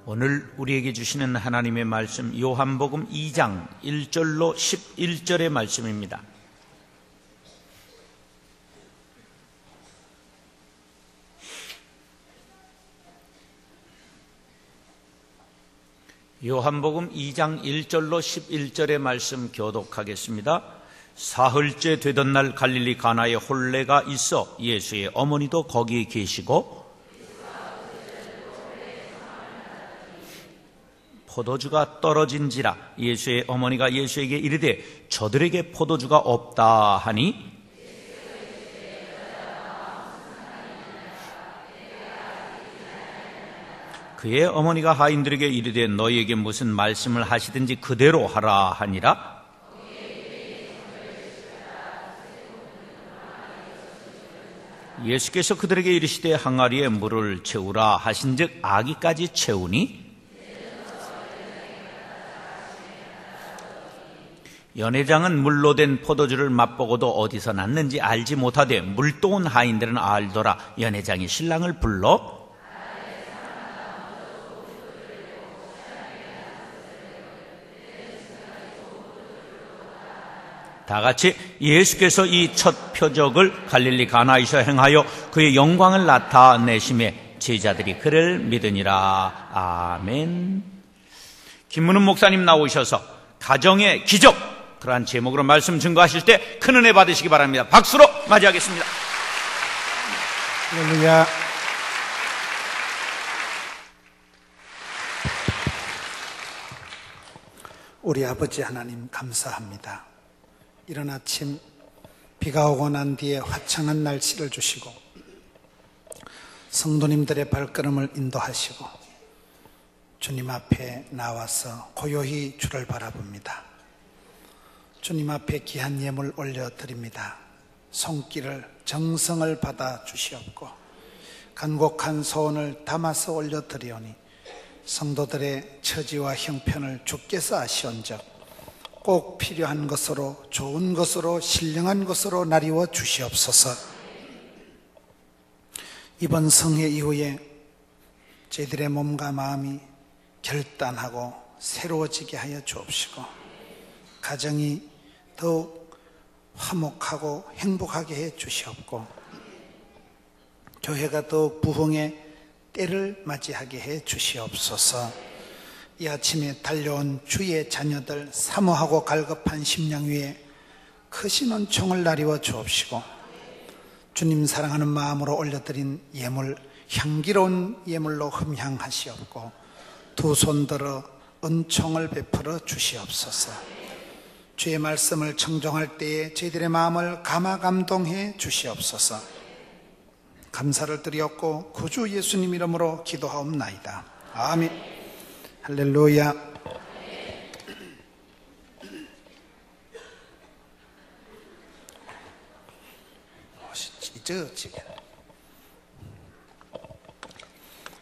오늘 우리에게 주시는 하나님의 말씀 요한복음 2장 1절로 11절의 말씀입니다. 요한복음 2장 1절로 11절의 말씀 교독하겠습니다. 사흘째 되던 날 갈릴리 가나에 혼례가 있어 예수의 어머니도 거기에 계시고 포도주가 떨어진지라 예수의 어머니가 예수에게 이르되 저들에게 포도주가 없다 하니 그의 어머니가 하인들에게 이르되 너희에게 무슨 말씀을 하시든지 그대로 하라 하니라. 예수께서 그들에게 이르시되 항아리에 물을 채우라 하신즉 아기까지 채우니 연회장은 물로 된 포도주를 맛보고도 어디서 났는지 알지 못하되 물도온 하인들은 알더라. 연회장이 신랑을 불러 다같이 예수께서 이 첫 표적을 갈릴리 가나에서 행하여 그의 영광을 나타내심에 제자들이 그를 믿으니라. 아멘. 김문훈 목사님 나오셔서 가정의 기적, 그러한 제목으로 말씀 증거하실 때 큰 은혜 받으시기 바랍니다. 박수로 맞이하겠습니다. 할렐루야. 우리 아버지 하나님 감사합니다. 이른 아침 비가 오고 난 뒤에 화창한 날씨를 주시고 성도님들의 발걸음을 인도하시고 주님 앞에 나와서 고요히 주를 바라봅니다. 주님 앞에 귀한 예물 올려드립니다. 손길을 정성을 받아 주시옵고 간곡한 소원을 담아서 올려드리오니 성도들의 처지와 형편을 주께서 아시온즉 꼭 필요한 것으로 좋은 것으로 신령한 것으로 나리워 주시옵소서. 이번 성회 이후에 저희들의 몸과 마음이 결단하고 새로워지게 하여 주옵시고 가정이 더욱 화목하고 행복하게 해 주시옵고 교회가 더욱 부흥의 때를 맞이하게 해 주시옵소서. 이 아침에 달려온 주의 자녀들 사모하고 갈급한 심령 위에 크신 은총을 나리워 주옵시고 주님 사랑하는 마음으로 올려드린 예물 향기로운 예물로 흠향하시옵고 두 손 들어 은총을 베풀어 주시옵소서. 주의 말씀을 청종할 때에 저희들의 마음을 감화감동해 주시옵소서. 감사를 드리옵고 구주 예수님 이름으로 기도하옵나이다. 아멘. 할렐루야. 찢어지게.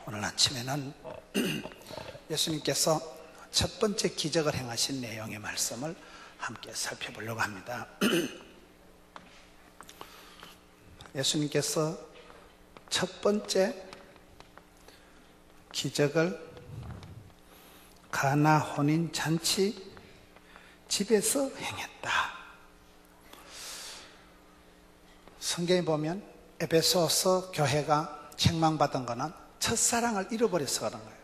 오늘 아침에는 예수님께서 첫 번째 기적을 행하신 내용의 말씀을 함께 살펴보려고 합니다. 예수님께서 첫 번째 기적을 가나 혼인 잔치 집에서 행했다. 성경에 보면 에베소서 교회가 책망받은 것은 첫사랑을 잃어버려서 그런 거예요.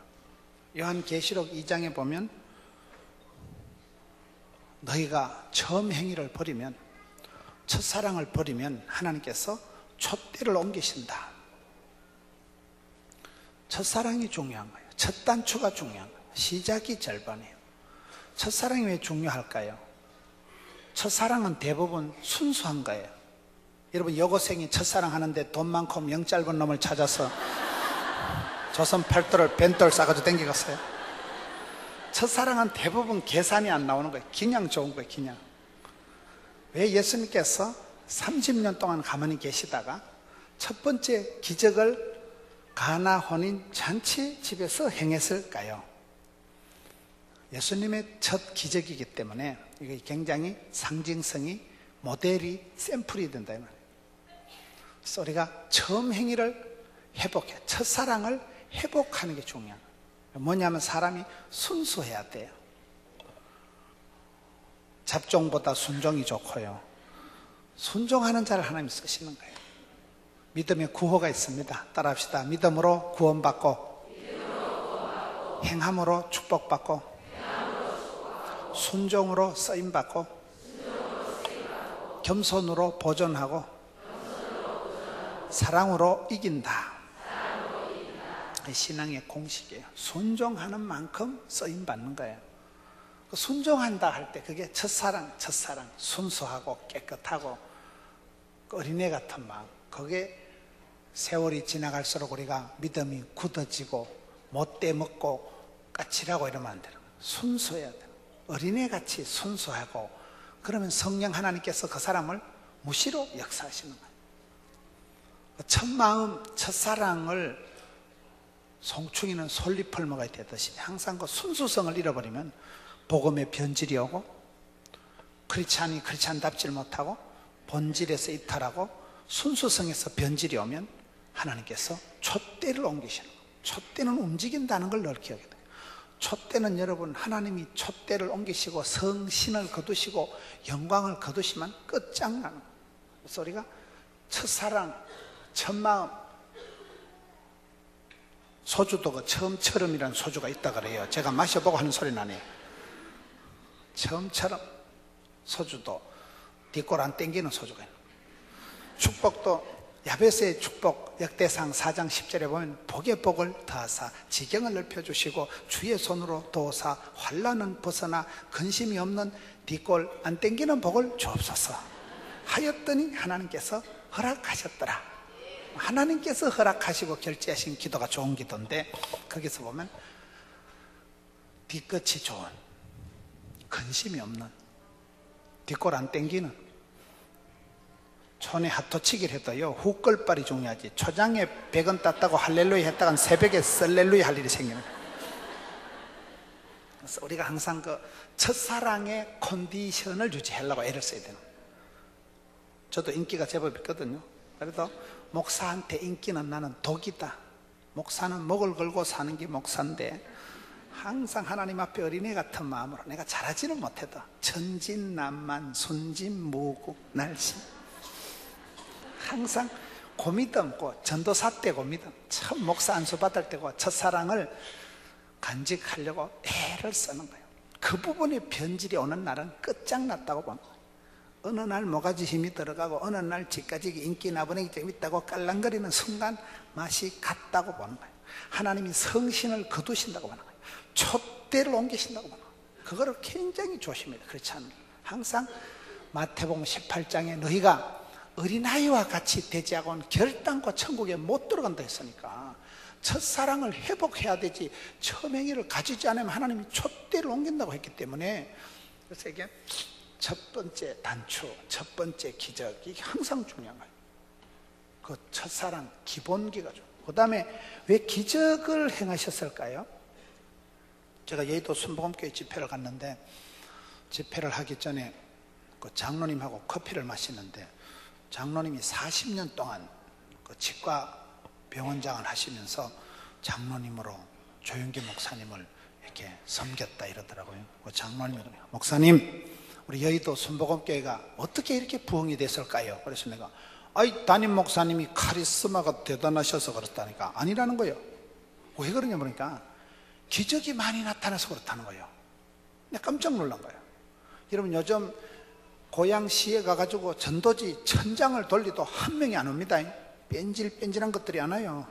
요한계시록 2장에 보면 너희가 처음 행위를 버리면 첫사랑을 버리면 하나님께서 촛대를 옮기신다. 첫사랑이 중요한 거예요. 첫 단추가 중요한 거예요. 시작이 절반이에요. 첫사랑이 왜 중요할까요? 첫사랑은 대부분 순수한 거예요. 여러분 여고생이 첫사랑 하는데 돈 많고 명 짧은 놈을 찾아서 조선 팔도를 벤돌 싸가지고 댕기겠어요? 첫사랑은 대부분 계산이 안 나오는 거예요. 그냥 좋은 거예요. 그냥. 왜 예수님께서 30년 동안 가만히 계시다가 첫 번째 기적을 가나 혼인 잔치 집에서 행했을까요? 예수님의 첫 기적이기 때문에 이게 굉장히 상징성이 모델이 샘플이 된다 이 말이에요. 그래서 우리가 처음 행위를 회복해 첫사랑을 회복하는 게 중요한 거예요. 뭐냐면 사람이 순수해야 돼요. 잡종보다 순종이 좋고요. 순종하는 자를 하나님이 쓰시는 거예요. 믿음의 구호가 있습니다. 따라합시다. 믿음으로 구원받고, 행함으로 축복받고, 순종으로 쓰임받고, 겸손으로 보존하고, 사랑으로 이긴다. 신앙의 공식이에요. 순종하는 만큼 쓰임받는 거예요. 순종한다 할 때 그게 첫사랑, 순수하고 깨끗하고 어린애 같은 마음. 그게 세월이 지나갈수록 우리가 믿음이 굳어지고 못돼 먹고 까칠하고 이러면 안 되는 거예요. 순수해야 돼요. 어린애같이 순수하고, 그러면 성령 하나님께서 그 사람을 무시로 역사하시는 거예요. 첫 마음, 첫사랑을 송충이는 솔잎을 먹어야 되듯이 항상 그 순수성을 잃어버리면 복음의 변질이 오고, 크리스찬이 크리스찬답지를 못하고 본질에서 이탈하고 순수성에서 변질이 오면 하나님께서 촛대를 옮기시는 거예요. 촛대는 움직인다는 걸 늘 기억해야 돼요. 촛대는 여러분, 하나님이 촛대를 옮기시고 성신을 거두시고 영광을 거두시면 끝장나는 거예요. 그래서 우리가 첫사랑, 첫마음, 소주도 그 처음처럼이라는 소주가 있다 그래요. 제가 마셔보고 하는 소리 나네요. 처음처럼 소주도 뒷골 안 땡기는 소주가 있는 거예요. 축복도 야베스의 축복 역대상 4장 10절에 보면 복의 복을 더하사 지경을 넓혀주시고 주의 손으로 도우사 환난은 벗어나 근심이 없는 뒷골 안 땡기는 복을 주옵소서 하였더니 하나님께서 허락하셨더라. 하나님께서 허락하시고 결제하신 기도가 좋은 기도인데, 거기서 보면 뒤끝이 좋은, 근심이 없는, 뒷골 안 땡기는, 촌에 핫도치기를 해도요 훅걸발이 중요하지. 초장에 100원 땄다고 할렐루야 했다간 새벽에 썰렐루야 할 일이 생기는 거예요. 그래서 우리가 항상 그 첫사랑의 컨디션을 유지하려고 애를 써야 되는 거예요. 저도 인기가 제법 있거든요. 그래도 목사한테 인기는 나는 독이다. 목사는 목을 걸고 사는 게 목사인데, 항상 하나님 앞에 어린애 같은 마음으로 내가 잘하지는 못해도 천진난만 순진무구 날씬, 항상 고미든 전도사 때 고미든 처음 목사 안수 받을 때고 첫사랑을 간직하려고 애를 쓰는 거예요. 그 부분에 변질이 오는 날은 끝장났다고 보는 거예요. 어느 날 모가지 힘이 들어가고 어느 날 집가지기 인기 나부랭이 좀 있다고 깔랑거리는 순간 맛이 갔다고 보는 거예요. 하나님이 성신을 거두신다고 보는 거예요. 촛대를 옮기신다고 보는 거예요. 그거를 굉장히 조심해야 돼요. 그렇지 않아요. 항상 마태복음 18장에 너희가 어린아이와 같이 되지 않고는 결단코 천국에 못 들어간다 했으니까 첫사랑을 회복해야 되지, 처맹이를 가지지 않으면 하나님이 촛대를 옮긴다고 했기 때문에, 그래서 이게 첫 번째 단추, 첫 번째 기적이 항상 중요한 거예요. 그 첫사랑 기본기가 좀. 그 다음에 왜 기적을 행하셨을까요? 제가 여의도 순복음교회 집회를 갔는데, 집회를 하기 전에 그 장로님하고 커피를 마시는데, 장로님이 40년 동안 그 치과 병원장을 하시면서 장로님으로 조영기 목사님을 이렇게 섬겼다 이러더라고요. 그 장로님이 목사님, 우리 여의도 순복음교회가 어떻게 이렇게 부흥이 됐을까요? 그래서 내가 담임 목사님이 카리스마가 대단하셔서 그렇다니까. 아니라는 거예요. 왜 그러냐 보니까 기적이 많이 나타나서 그렇다는 거예요. 내가 깜짝 놀란 거예요. 여러분, 요즘 고양시에 가가지고 전도지 천장을 돌리도 한 명이 안 옵니다. 뺀질뺀질한 것들이 안 와요.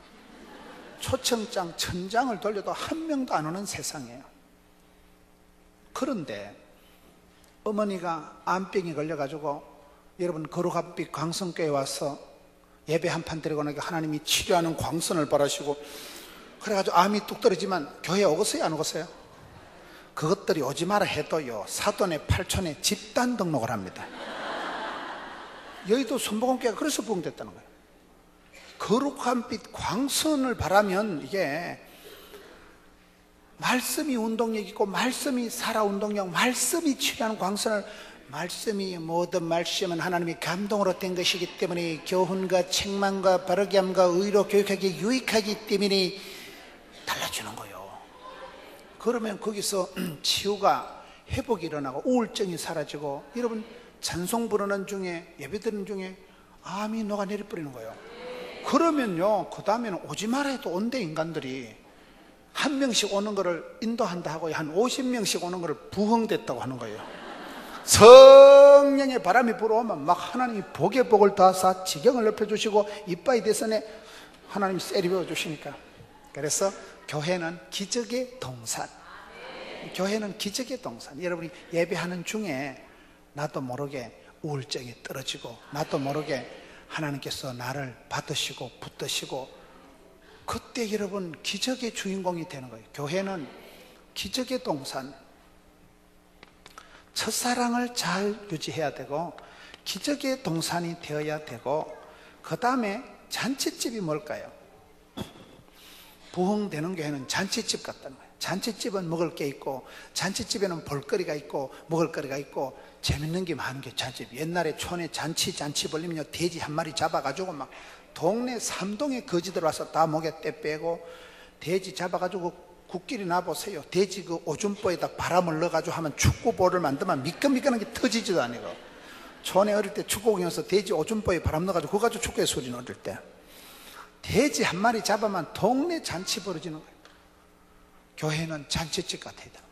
초청장 천장을 돌려도 한 명도 안 오는 세상이에요. 그런데 어머니가 암병이 걸려가지고 여러분 거룩합빛 광선교회 와서 예배 한 판 드리고 나니까 하나님이 치료하는 광선을 바라시고, 그래가지고 암이 뚝 떨어지만 교회 오겠어요 안 오겠어요? 그것들이 오지 마라 해도요 사돈의 8촌에 집단 등록을 합니다. 여의도 순복음교회가 그래서 부흥됐다는 거예요. 거룩한 빛 광선을 바라면 이게 말씀이 운동력 있고, 말씀이 살아 운동력, 말씀이 치료하는 광선을, 말씀이 모든 말씀은 하나님의 감동으로 된 것이기 때문에 교훈과 책망과 바르게 함과 의로 교육하기 유익하기 때문에 달라주는 거예요. 그러면 거기서 치유가, 회복이 일어나고 우울증이 사라지고, 여러분 찬송 부르는 중에, 예배 드리는 중에 암이 녹아내려 버리는 거예요. 그러면요, 그 다음에는 오지 마라 해도 온대. 인간들이 한 명씩 오는 거를 인도한다 하고 한 50명씩 오는 거를 부흥됐다고 하는 거예요. 성령의 바람이 불어오면 막 하나님이 복의 복을 더하사 지경을 넓혀주시고 이빠이 대선에 하나님이 세리 배워주시니까. 그래서 교회는 기적의 동산. 교회는 기적의 동산. 여러분이 예배하는 중에 나도 모르게 우울증이 떨어지고, 나도 모르게 하나님께서 나를 받으시고 붙드시고, 그때 여러분 기적의 주인공이 되는 거예요. 교회는 기적의 동산. 첫사랑을 잘 유지해야 되고, 기적의 동산이 되어야 되고, 그 다음에 잔치집이 뭘까요? 부흥되는 교회는 잔치집 같다는 거예요. 잔치집은 먹을 게 있고, 잔치집에는 볼거리가 있고 먹을거리가 있고 재밌는 게 많은 게 잔치집. 옛날에 촌에 잔치 벌리면요, 돼지 한 마리 잡아가지고 막 동네 삼동에 거지들 와서 다 목에 떼 빼고, 돼지 잡아가지고 국길이 나보세요. 돼지 그 오줌보에다 바람을 넣어가지고 하면 축구볼을 만들면 미끈미끈한 게 터지지도 아니고. 촌에 어릴 때 축구공에서 돼지 오줌보에 바람 넣어가지고 그거 가지고 축구의 소리는 어릴 때. 돼지 한 마리 잡으면 동네 잔치 벌어지는 거예요. 교회는 잔치집 같아야 돼요.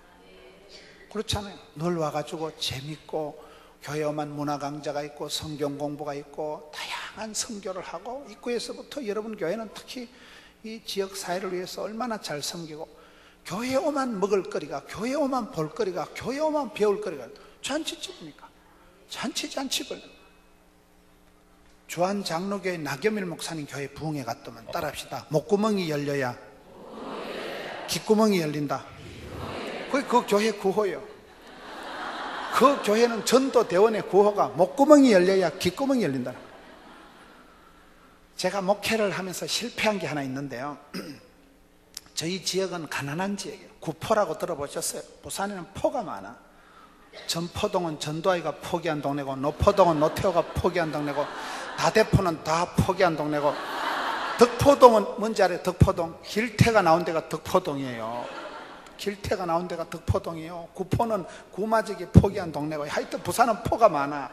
그렇잖아요. 늘 와가지고 재밌고, 교회 오면 문화 강좌가 있고 성경 공부가 있고 다양한 선교를 하고, 입구에서부터 여러분 교회는 특히 이 지역 사회를 위해서 얼마나 잘 섬기고, 교회에 오면 먹을거리가, 교회에 오면 볼거리가, 교회에 오면 배울거리가 잔치집입니까? 잔치집을. 주한 장로교회 나겸일 목사님 교회 부흥회 갔더만 따라합시다. 목구멍이 열려야 귓구멍이 열린다. 그 교회 구호예요. 그 교회는 전도대원의 구호가 목구멍이 열려야 귓구멍이 열린다. 제가 목회를 하면서 실패한 게 하나 있는데요. 저희 지역은 가난한 지역이에요. 구포라고 들어보셨어요? 부산에는 포가 많아. 전포동은 전도아이가 포기한 동네고, 노포동은 노태우가 포기한 동네고, 다대포는 다 포기한 동네고, 덕포동은 뭔지 알아요? 덕포동. 길태가 나온 데가 덕포동이에요. 길태가 나온 데가 덕포동이에요. 구포는 구마적이 포기한 동네고, 하여튼 부산은 포가 많아.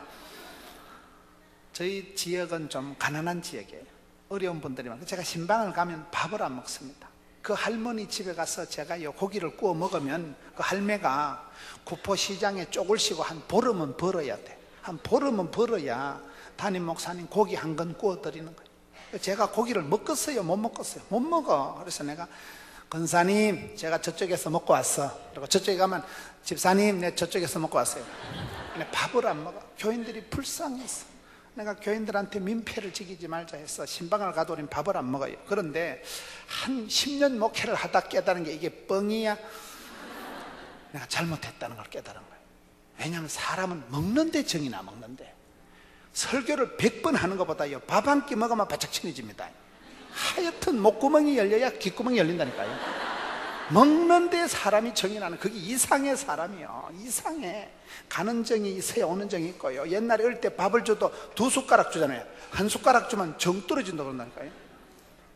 저희 지역은 좀 가난한 지역이에요. 어려운 분들이 많아요. 제가 신방을 가면 밥을 안 먹습니다. 그 할머니 집에 가서 제가 고기를 구워 먹으면 그 할매가 구포시장에 쪽을 쉬고 한 보름은 벌어야 돼. 한 보름은 벌어야 담임 목사님 고기 한 건 구워 드리는 거예요. 제가 고기를 먹겠어요? 못 먹겠어요? 못 먹어. 그래서 내가, 권사님 제가 저쪽에서 먹고 왔어. 그리고 저쪽에 가면, 집사님 내 저쪽에서 먹고 왔어요. 근데 밥을 안 먹어. 교인들이 불쌍했어. 내가 교인들한테 민폐를 지키지 말자 해서 신방을 가도 우린 밥을 안 먹어요. 그런데 한 10년 목회를 하다 깨달은 게, 이게 뻥이야? 내가 잘못했다는 걸 깨달은 거예요. 왜냐하면 사람은 먹는데 정이 나. 먹는데 설교를 100번 하는 것보다요, 밥 한 끼 먹으면 바짝 친해집니다. 하여튼 목구멍이 열려야 귓구멍이 열린다니까요. 먹는데 사람이 정이 나는, 그게 이상의 사람이요. 이상해. 가는 정이 있어야 오는 정이 있고요. 옛날에 어릴 때 밥을 줘도 2숟가락 주잖아요. 한 숟가락 주면 정 떨어진다고 그런다니까요.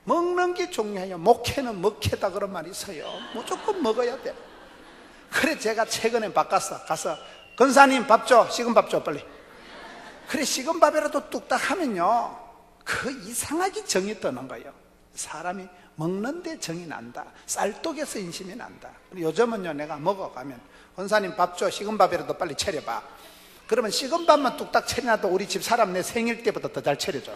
먹는 게 중요해요. 목회는 먹회다 그런 말이 있어요. 무조건 먹어야 돼. 그래 제가 최근에 바꿨어. 가서, 권사님 밥 줘. 식은 밥 줘 빨리. 그래 식은 밥이라도 뚝딱 하면요, 그 이상하게 정이 드는 거예요. 사람이 먹는데 정이 난다. 쌀떡에서 인심이 난다. 요즘은요, 내가 먹어가면, 권사님 밥 줘. 식은 밥이라도 빨리 차려봐. 그러면 식은 밥만 뚝딱 차려놔도 우리 집 사람 내 생일 때보다 더 잘 차려줘.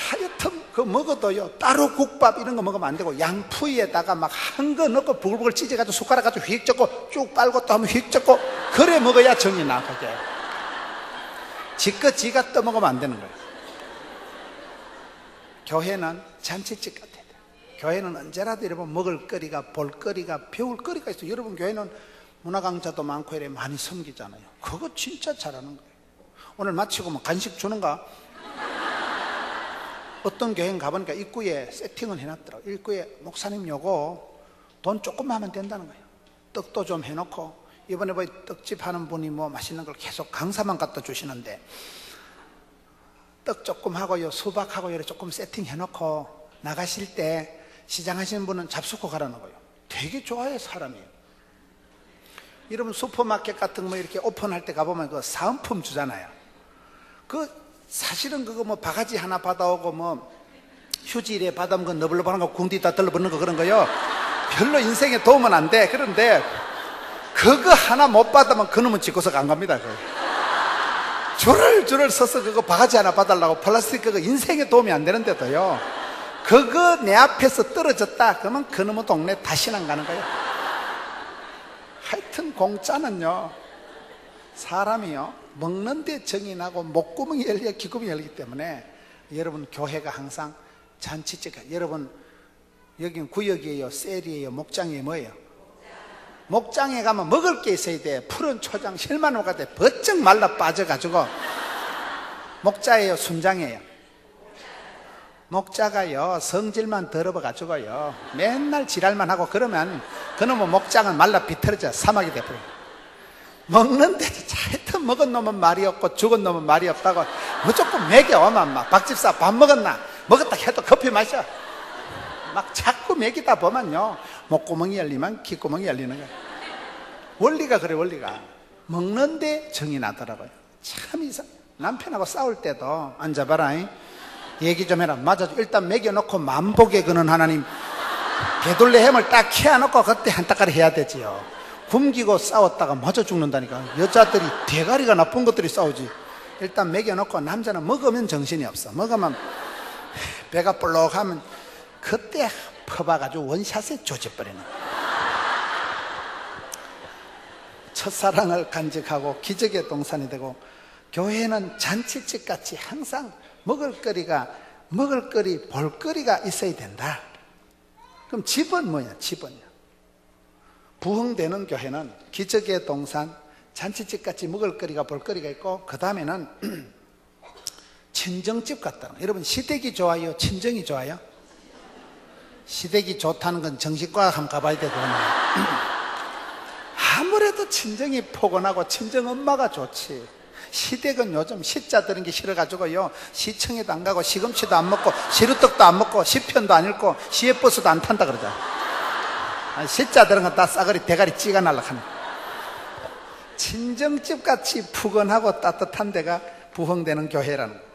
하여튼 그 먹어도요, 따로 국밥 이런 거 먹으면 안 되고, 양푸이에다가 막 한 거 넣고 부글부글 찢어가지고 숟가락 가지고 휙 젓고 쭉 빨고 또 하면 휙 젓고, 그래 먹어야 정이 나. 그게 지껏 지가 떠먹으면 안 되는 거예요. 교회는 잔치집 같아요. 교회는 언제라도 여러분 먹을거리가, 볼거리가, 배울거리가 있어요. 여러분 교회는 문화강좌도 많고 이래 많이 섬기잖아요. 그거 진짜 잘하는 거예요. 오늘 마치고 뭐 간식 주는가? 어떤 교회는 가보니까 입구에 세팅을 해놨더라고요. 입구에, 목사님 요거 돈 조금 하면 된다는 거예요. 떡도 좀 해놓고, 이번에 뭐 떡집 하는 분이 뭐 맛있는 걸 계속 강사만 갖다 주시는데, 떡 조금 하고요, 수박하고 이렇게 조금 세팅해놓고 나가실 때 시장 하시는 분은 잡수고 가라는 거예요. 되게 좋아요, 사람이. 여러분 슈퍼마켓 같은 거 이렇게 오픈할 때 가보면 그 사은품 주잖아요. 그 사실은 그거 뭐 바가지 하나 받아오고 뭐 휴지 이래 받아오면 그 너블너블한 거 궁디다 들러붙는 거 그런 거요. 별로 인생에 도움은 안 돼. 그런데 그거 하나 못 받으면 그놈은 집고서 안 갑니다. 줄을 서서 그거 바가지 하나 받으려고 플라스틱 그거 인생에 도움이 안 되는데도요. 그거 내 앞에서 떨어졌다 그러면 그놈의 동네 다시는 안 가는 거예요. 하여튼 공짜는요, 사람이요 먹는데 정이 나고 목구멍이 열려 귀구멍이 열리기 때문에 여러분 교회가 항상 잔치집, 여러분 여긴 구역이에요, 셀이에요, 목장이에요, 뭐예요? 목장에 가면 먹을 게 있어야 돼. 푸른 초장 실만원 같아 버쩍 말라 빠져가지고. 목자예요, 순장이에요? 목자가요 성질만 더러워가지고요 맨날 지랄만 하고 그러면 그놈의 목장은 말라 비틀어져 사막이 돼버려요. 먹는데 하여튼 먹은 놈은 말이 없고 죽은 놈은 말이 없다고 무조건 먹여오면 막 박집사 밥 먹었나? 먹었다 해도 커피 마셔. 막 자꾸 먹이다 보면요 목구멍이 열리면 귓구멍이 열리는 거예요. 원리가 그래. 원리가 먹는데 정이 나더라고요. 참 이상. 남편하고 싸울 때도 앉아봐라, 얘기 좀 해라. 맞아, 일단 먹여놓고 만복에 그는 하나님 개돌레 햄을 딱 캐어놓고 그때 한따까리 해야 되지요. 굶기고 싸웠다가 맞아 죽는다니까. 여자들이 대가리가 나쁜 것들이 싸우지. 일단 먹여놓고 남자는 먹으면 정신이 없어. 먹으면 배가 볼록하면 그때 퍼봐가지고 원샷에 조져버리는 거야. 첫사랑을 간직하고 기적의 동산이 되고, 교회는 잔치집같이 항상 먹을거리, 볼거리가 있어야 된다. 그럼 집은 뭐냐? 집은요. 부흥되는 교회는 기적의 동산, 잔치집같이 먹을거리가, 볼거리가 있고, 그 다음에는 친정집 같다. 여러분 시댁이 좋아요? 친정이 좋아요? 시댁이 좋다는 건 정신과학 한번 가봐야 되거든요. 아무래도 친정이 포근하고 친정 엄마가 좋지. 시댁은 요즘 시자 들은 게 싫어가지고요 시청에도 안 가고 시금치도 안 먹고 시루떡도 안 먹고 시편도 안 읽고 시외버스도 안 탄다 그러자. 시자 들은 건 다 싸그리 대가리 찌가 날라가네. 친정집같이 푸근하고 따뜻한 데가 부흥되는 교회라는 거예요.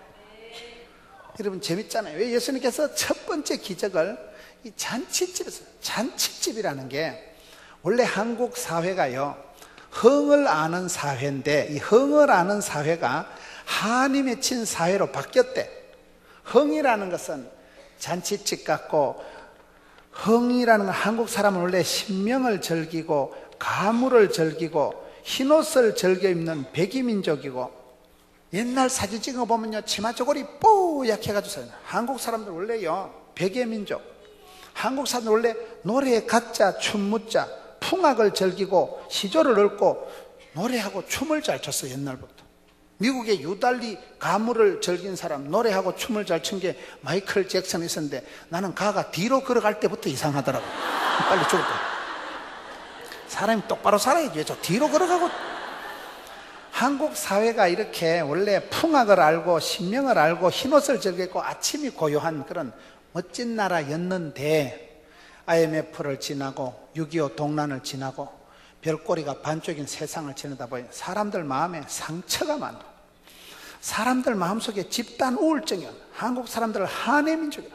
여러분 재밌잖아요. 왜 예수님께서 첫 번째 기적을 이 잔치집에서, 잔치집이라는 게 원래 한국 사회가요 흥을 아는 사회인데, 이 흥을 아는 사회가 한이 맺힌 사회로 바뀌었대. 흥이라는 것은 잔치집 같고, 흥이라는 건 한국 사람은 원래 신명을 즐기고 가물을 즐기고 흰옷을 즐겨 입는 백이민족이고, 옛날 사진 찍어보면요 치마 저고리 뽀얗게 해가지고 한국 사람들 원래요 백의민족. 한국 사람들 원래 노래에 가짜 춤 묻자 풍악을 즐기고 시조를 읊고 노래하고 춤을 잘 췄어요. 옛날부터. 미국의 유달리 가물을 즐긴 사람, 노래하고 춤을 잘 춘 게 마이클 잭슨이 있었는데, 나는 가가 뒤로 걸어갈 때부터 이상하더라고. 빨리 죽을 때. 사람이 똑바로 살아야지. 저 뒤로 걸어가고. 한국 사회가 이렇게 원래 풍악을 알고 신명을 알고 흰옷을 즐겼고 아침이 고요한 그런 멋진 나라였는데, IMF를 지나고 6.25 동란을 지나고 별꼬리가 반쪽인 세상을 지나다 보니 사람들 마음에 상처가 많아. 사람들 마음속에 집단 우울증이야. 한국 사람들은 한의 민족이라.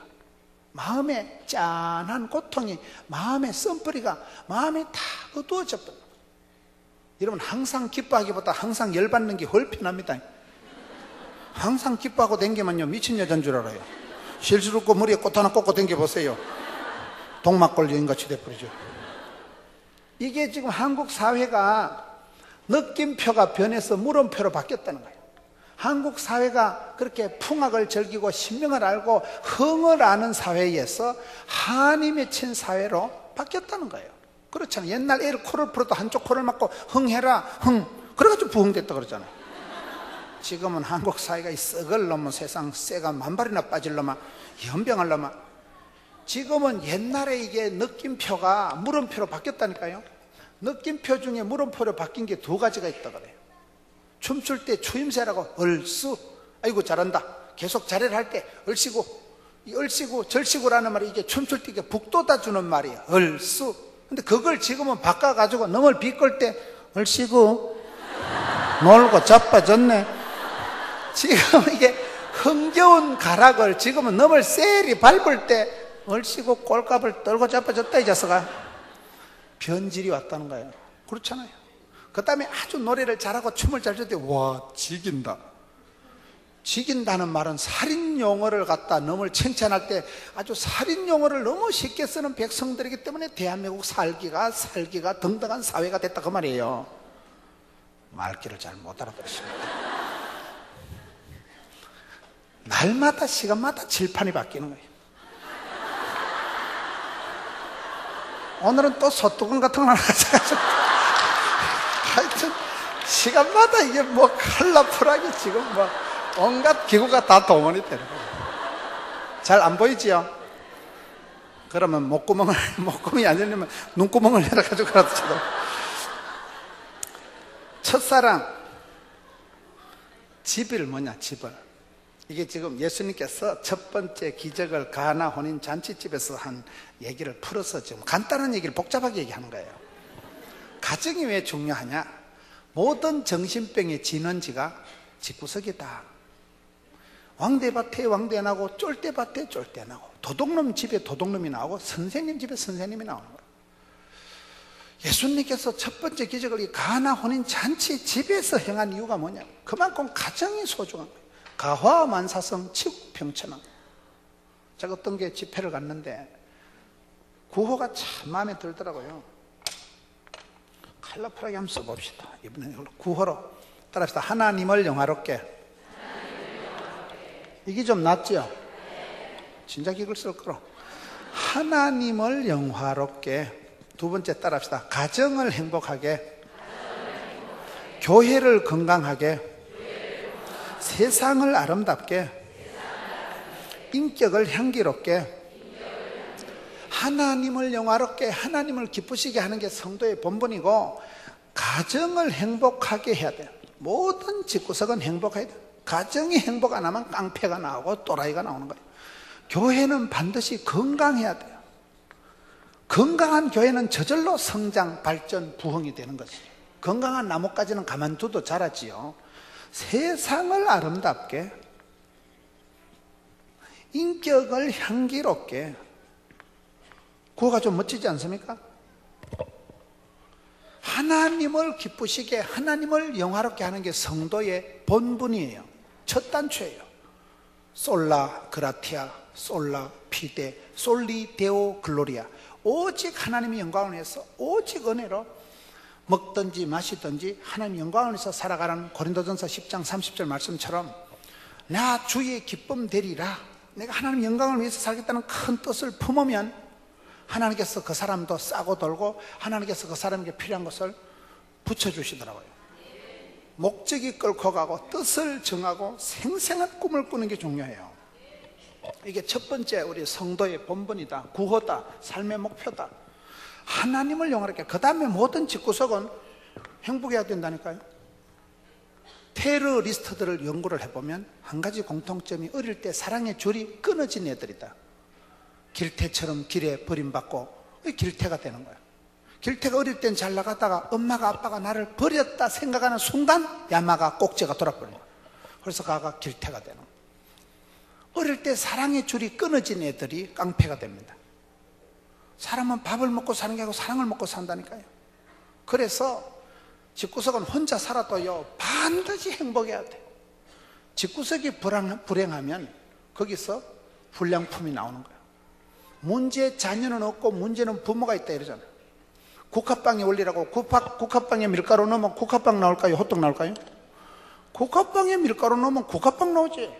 마음에 짠한 고통이, 마음의 썬뿌리가 마음에 다 어두워져 버려. 여러분 항상 기뻐하기보다 항상 열받는 게 훨 편합니다. 항상 기뻐하고 댕기면요 미친 여자인 줄 알아요. 실수롭고 머리에 꽃 하나 꽂고 댕겨보세요. 동막골 여인같이 돼버리죠. 이게 지금 한국 사회가 느낌표가 변해서 물음표로 바뀌었다는 거예요. 한국 사회가 그렇게 풍악을 즐기고 신명을 알고 흥을 아는 사회에서 한이 맺힌 사회로 바뀌었다는 거예요. 그렇잖아요. 옛날 애를 코를 풀어도 한쪽 코를 막고 흥해라 흥 그래가지고 부흥됐다 그러잖아요. 지금은 한국 사회가 이 썩을 놈은 세상 쇠가 만발이나 빠질 놈아 연병할 놈아. 지금은 옛날에 이게 느낌표가 물음표로 바뀌었다니까요. 느낌표 중에 물음표로 바뀐 게 두 가지가 있다 그래요. 춤출 때 추임새라고 얼쑤, 아이고 잘한다. 계속 잘해를 할 때 얼씨구, 이 얼씨구 절씨구라는 말이 이게 춤출 때 북돋아 주는 말이에요. 얼쑤. 근데 그걸 지금은 바꿔가지고 넘을 비끌 때 얼씨구 놀고 자빠졌네. 지금 이게 흥겨운 가락을 지금은 넘을 셀이 밟을 때 얼씨구 꼴값을 떨고 자빠졌다 이 자식아. 변질이 왔다는 거예요. 그렇잖아요. 그 다음에 아주 노래를 잘하고 춤을 잘 출 때 와 지긴다. 지긴다는 말은 살인 용어를 갖다 넘을 칭찬할 때 아주 살인 용어를 너무 쉽게 쓰는 백성들이기 때문에 대한민국 살기가 등등한 사회가 됐다 그 말이에요. 말귀를 잘 못 알아들으십니다. 날마다 시간마다 질판이 바뀌는 거예요. 오늘은 또 소뚜껑 같은 거 하나 가져가지고 하여튼 시간마다 이게 뭐 칼라풀하게 지금 뭐 온갖 기구가 다 동원이 되는 거예요. 잘 안 보이지요? 그러면 목구멍이 안 열리면 눈구멍을 열어가지고 그라도 쳐도. 첫사랑, 집을 뭐냐, 집을. 이게 지금 예수님께서 첫 번째 기적을 가나 혼인 잔치집에서 한 얘기를 풀어서 지금 간단한 얘기를 복잡하게 얘기하는 거예요. 가정이 왜 중요하냐? 모든 정신병의 진원지가 집구석이다. 왕대밭에 왕대 나고 쫄대밭에 쫄대 나고 도둑놈 집에 도둑놈이 나오고 선생님 집에 선생님이 나오는 거예요. 예수님께서 첫 번째 기적을 이 가나 혼인 잔치 집에서 행한 이유가 뭐냐? 그만큼 가정이 소중한 거예요. 가화만사성 치국평천왕. 제가 어떤 게 집회를 갔는데 구호가 참 마음에 들더라고요. 컬러풀하게 한번 써봅시다. 이번에는 구호로 따라합시다. 하나님을 영화롭게. 이게 좀 낫죠? 진작 이걸 쓸 거로. 하나님을 영화롭게. 두 번째 따라합시다. 가정을 행복하게. 교회를 건강하게. 세상을 아름답게. 인격을 향기롭게. 하나님을 영화롭게, 하나님을 기쁘시게 하는 게 성도의 본분이고, 가정을 행복하게 해야 돼요. 모든 집구석은 행복해야 돼요. 가정이 행복 안 하면 깡패가 나오고 또라이가 나오는 거예요. 교회는 반드시 건강해야 돼요. 건강한 교회는 저절로 성장, 발전, 부흥이 되는 것이죠. 건강한 나뭇가지는 가만둬도 자라지요. 세상을 아름답게, 인격을 향기롭게. 그거가 좀 멋지지 않습니까? 하나님을 기쁘시게, 하나님을 영화롭게 하는 게 성도의 본분이에요. 첫 단추예요. 솔라 그라티아, 솔라 피데, 솔리 데오 글로리아. 오직 하나님의 영광을 위해서, 오직 은혜로 먹든지 마시든지 하나님의 영광을 위해서 살아가는 고린도전서 10장 30절 말씀처럼 나 주의 기쁨 되리라. 내가 하나님의 영광을 위해서 살겠다는 큰 뜻을 품으면 하나님께서 그 사람도 싸고 돌고 하나님께서 그 사람에게 필요한 것을 붙여주시더라고요. 목적이 끌고 가고 뜻을 정하고 생생한 꿈을 꾸는 게 중요해요. 이게 첫 번째 우리 성도의 본분이다. 구호다. 삶의 목표다. 하나님을 영화롭게. 그 다음에 모든 집구석은 행복해야 된다니까요. 테러리스트들을 연구를 해보면 한 가지 공통점이 어릴 때 사랑의 줄이 끊어진 애들이다. 길태처럼 길에 버림받고 길태가 되는 거야. 길태가 어릴 땐 잘 나가다가 엄마가 아빠가 나를 버렸다 생각하는 순간 야마가 꼭지가 돌아버린 거야. 그래서 가가 길태가 되는 거야. 어릴 때 사랑의 줄이 끊어진 애들이 깡패가 됩니다. 사람은 밥을 먹고 사는 게 아니고 사랑을 먹고 산다니까요. 그래서 집구석은 혼자 살아도요 반드시 행복해야 돼. 집구석이 불행하면 거기서 불량품이 나오는 거예요. 문제 자녀는 없고 문제는 부모가 있다 이러잖아요. 국화빵의 원리라고. 국화빵에 밀가루 넣으면 국화빵 나올까요? 호떡 나올까요? 국화빵에 밀가루 넣으면 국화빵 나오지.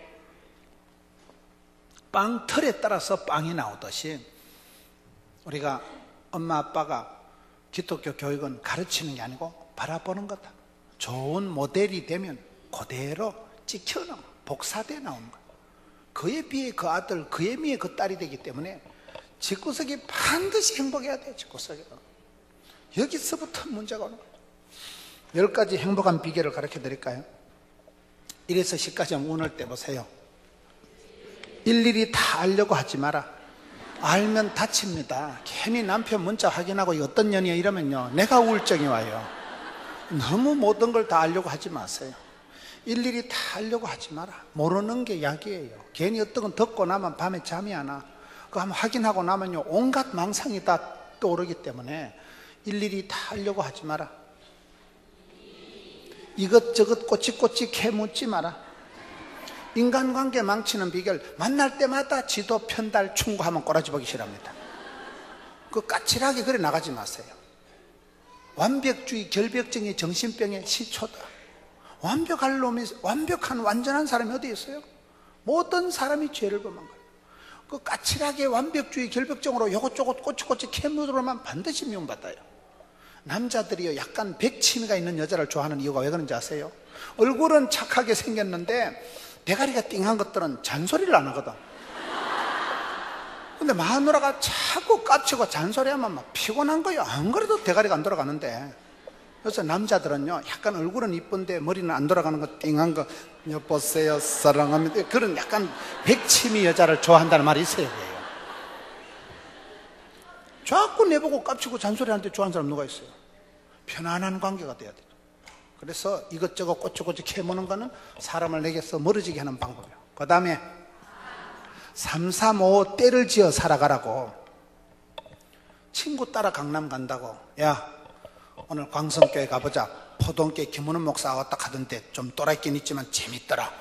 빵 틀에 따라서 빵이 나오듯이 우리가 엄마 아빠가 기독교 교육은 가르치는 게 아니고 바라보는 거다. 좋은 모델이 되면 그대로 찍혀나오는, 복사돼 나오는 거야. 그에 비해 그 아들, 그에 비해 그 딸이 되기 때문에 집구석이 반드시 행복해야 돼요. 집구석이. 여기서부터 문제가 오는 거예요. 10가지 행복한 비결을 가르쳐 드릴까요? 1에서 10까지 한번 운을 떼보세요. 일일이 다 알려고 하지 마라. 알면 다칩니다. 괜히 남편 문자 확인하고 이거 어떤 년이야 이러면요, 내가 우울증이 와요. 너무 모든 걸 다 알려고 하지 마세요. 일일이 다 알려고 하지 마라. 모르는 게 약이에요. 괜히 어떤 건 듣고 나면 밤에 잠이 안 와. 그거 한번 확인하고 나면요, 온갖 망상이 다 떠오르기 때문에 일일이 다 알려고 하지 마라. 이것저것 꼬치꼬치 캐묻지 마라. 인간관계 망치는 비결, 만날 때마다 지도 편달 충고하면 꼬라지 보기 싫합니다. 그 까칠하게 그래 나가지 마세요. 완벽주의 결벽증이 정신병의 시초다. 완벽한 놈이, 완벽한 완전한 사람이 어디 있어요? 모든 사람이 죄를 범한 거예요. 그 까칠하게 완벽주의 결벽증으로 요것저것 꼬치꼬치 캐묻으로만 반드시 미움받아요. 남자들이요, 약간 백치미가 있는 여자를 좋아하는 이유가 왜 그런지 아세요? 얼굴은 착하게 생겼는데 대가리가 띵한 것들은 잔소리를 안 하거든. 근데 마누라가 자꾸 깝치고 잔소리하면 막 피곤한 거예요. 안 그래도 대가리가 안 돌아가는데. 그래서 남자들은요, 약간 얼굴은 이쁜데 머리는 안 돌아가는 거, 띵한 거, 여보세요 사랑합니다, 그런 약간 백치미 여자를 좋아한다는 말이 있어요. 자꾸 내보고 깝치고 잔소리하는데 좋아하는 사람 누가 있어요? 편안한 관계가 돼야 돼요. 그래서 이것저것 꼬치꼬치 캐무는 거는 사람을 내게서 멀어지게 하는 방법이에요. 그 다음에 3, 3, 5 때를 지어 살아가라고. 친구 따라 강남 간다고, 야 오늘 광성교회 가보자, 포동교회 김은원 목사 왔다 가던데 좀 또라이긴 있지만 재밌더라.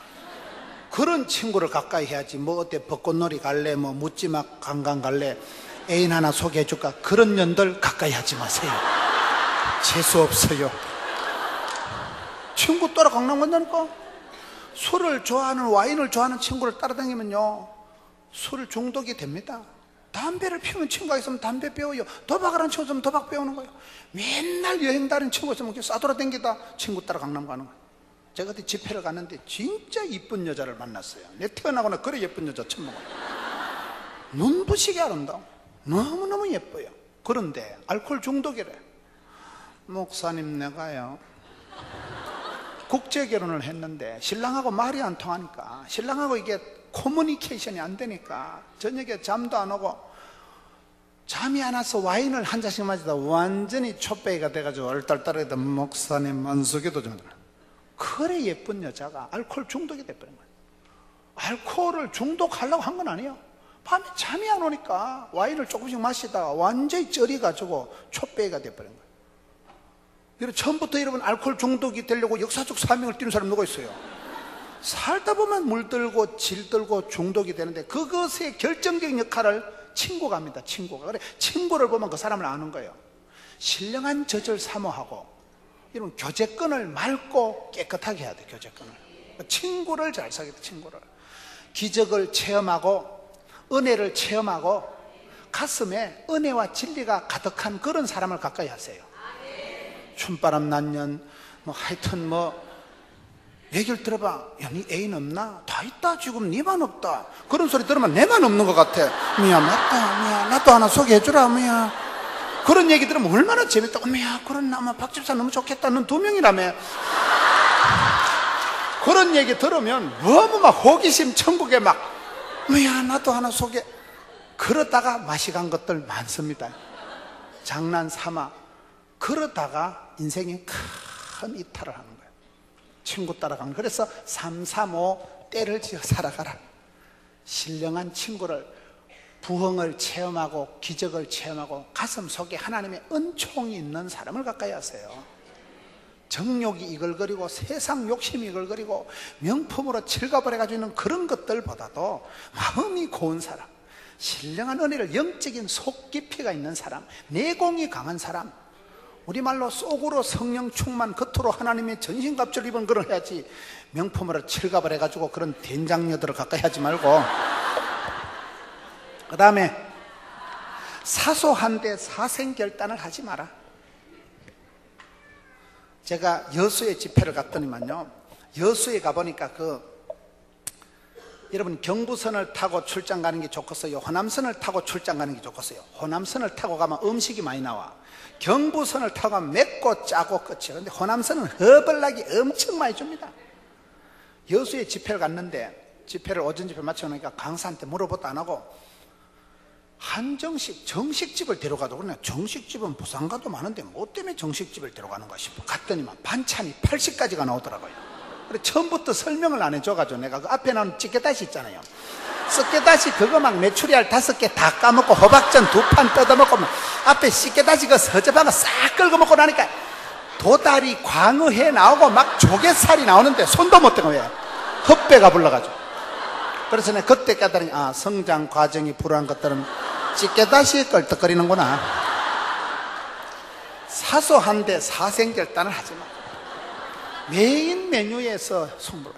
그런 친구를 가까이 해야지. 뭐 어때 벚꽃놀이 갈래, 뭐 묻지마 관광 갈래, 애인 하나 소개해줄까, 그런 년들 가까이 하지 마세요. 재수없어요. 친구 따라 강남 간다니까. 술을 좋아하는, 와인을 좋아하는 친구를 따라다니면요, 술 중독이 됩니다. 담배를 피우는 친구가 있으면 담배 배워요. 도박을 하는 친구 있으면 도박 배우는 거예요. 맨날 여행 다니는 친구 있으면 이렇게 싸돌아다니다 친구 따라 강남 가는 거예요. 제가 그때 집회를 갔는데 진짜 이쁜 여자를 만났어요. 내 태어나거나 그래 예쁜 여자 처음 먹어요. 눈부시게 아름다워. 너무너무 예뻐요. 그런데 알코올 중독이래. 목사님, 내가요 국제 결혼을 했는데 신랑하고 말이 안 통하니까, 신랑하고 이게 커뮤니케이션이 안 되니까 저녁에 잠도 안 오고, 잠이 안 와서 와인을 한 잔씩 마시다 완전히 촛배기가 돼가지고 얼떨떨하다. 목사님 안수기도 좀. 그래 예쁜 여자가 알코올 중독이 돼버린 거예요. 알코올을 중독하려고 한 건 아니에요. 밤에 잠이 안 오니까 와인을 조금씩 마시다가 완전히 쩔이가지고 촛배기가 돼버린 거예요. 여러분, 처음부터 여러분 알코올 중독이 되려고 역사적 사명을 띠는 사람 누가 있어요? 살다 보면 물들고 질들고 중독이 되는데 그것의 결정적인 역할을 친구가 합니다. 친구가. 그래, 친구를 보면 그 사람을 아는 거예요. 신령한 젖을 사모하고, 여러분 교제권을 맑고 깨끗하게 해야 돼. 교제권을. 친구를 잘 사귀어야 돼. 친구를. 기적을 체험하고 은혜를 체험하고 가슴에 은혜와 진리가 가득한 그런 사람을 가까이 하세요. 춤바람 난년 뭐 하여튼 뭐 얘기를 들어봐. 야, 니 애인 없나? 다 있다. 지금 니만 없다. 그런 소리 들으면 내만 없는 것 같아. 미야 맞다. 미야 나도 하나 소개해주라. 미야 그런 얘기 들으면 얼마나 재밌다. 미야 그런 나무 박집사 너무 좋겠다. 넌 2명이라며. 그런 얘기 들으면 너무 막 호기심 천국에 막 미야 나도 하나 소개. 그러다가 맛이 간 것들 많습니다. 장난 삼아 그러다가 인생에 큰 이탈을 하는 거예요. 친구 따라가는. 그래서 3, 3, 5 때를 지어 살아가라. 신령한 친구를, 부흥을 체험하고 기적을 체험하고 가슴 속에 하나님의 은총이 있는 사람을 가까이 하세요. 정욕이 이글거리고 세상 욕심이 이글거리고 명품으로 칠갑을 해가지고 있는 그런 것들보다도 마음이 고운 사람, 신령한 은혜를, 영적인 속 깊이가 있는 사람, 내공이 강한 사람, 우리말로 속으로 성령 충만, 겉으로 하나님의 전신갑주를 입은 그런 해야지, 명품으로 칠갑을 해가지고 그런 된장녀들을 가까이 하지 말고. 그 다음에 사소한데 사생결단을 하지 마라. 제가 여수에 집회를 갔더니만요, 여수에 가보니까 여러분 경부선을 타고 출장 가는 게 좋겠어요? 호남선을 타고 출장 가는 게 좋겠어요? 호남선을 타고 가면 음식이 많이 나와. 경부선을 타고 가면 맵고 짜고 끝이에요. 그런데 호남선은 허벌나게 엄청 많이 줍니다. 여수에 집회를 갔는데, 집회를 오전 집회 마치고 나니까 강사한테 물어보도 안 하고 정식집을 데려가도 그러냐. 정식집은 부산 가도 많은데 뭐 때문에 정식집을 데려가는가 싶어. 갔더니만 반찬이 80가지가 나오더라고요. 그래 처음부터 설명을 안 해줘가지고 내가 그 앞에 나오는 찌개다시 있잖아요. 찌개다시 그거 막 메추리알 5개 다 까먹고 호박전 2판 뜯어먹고 막 앞에 찌개다시 그 서접한 거 싹 긁어먹고 나니까 도다리, 광어, 회 나오고 막 조개살이 나오는데 손도 못 대고 왜? 헛배가 불러가지고. 그래서 내가 그때 깨달으니 성장 과정이 불우한 것들은 찌개다시에 껄떡거리는구나. 사소한데 사생결단을 하지 마. 메인 메뉴에서 손보라.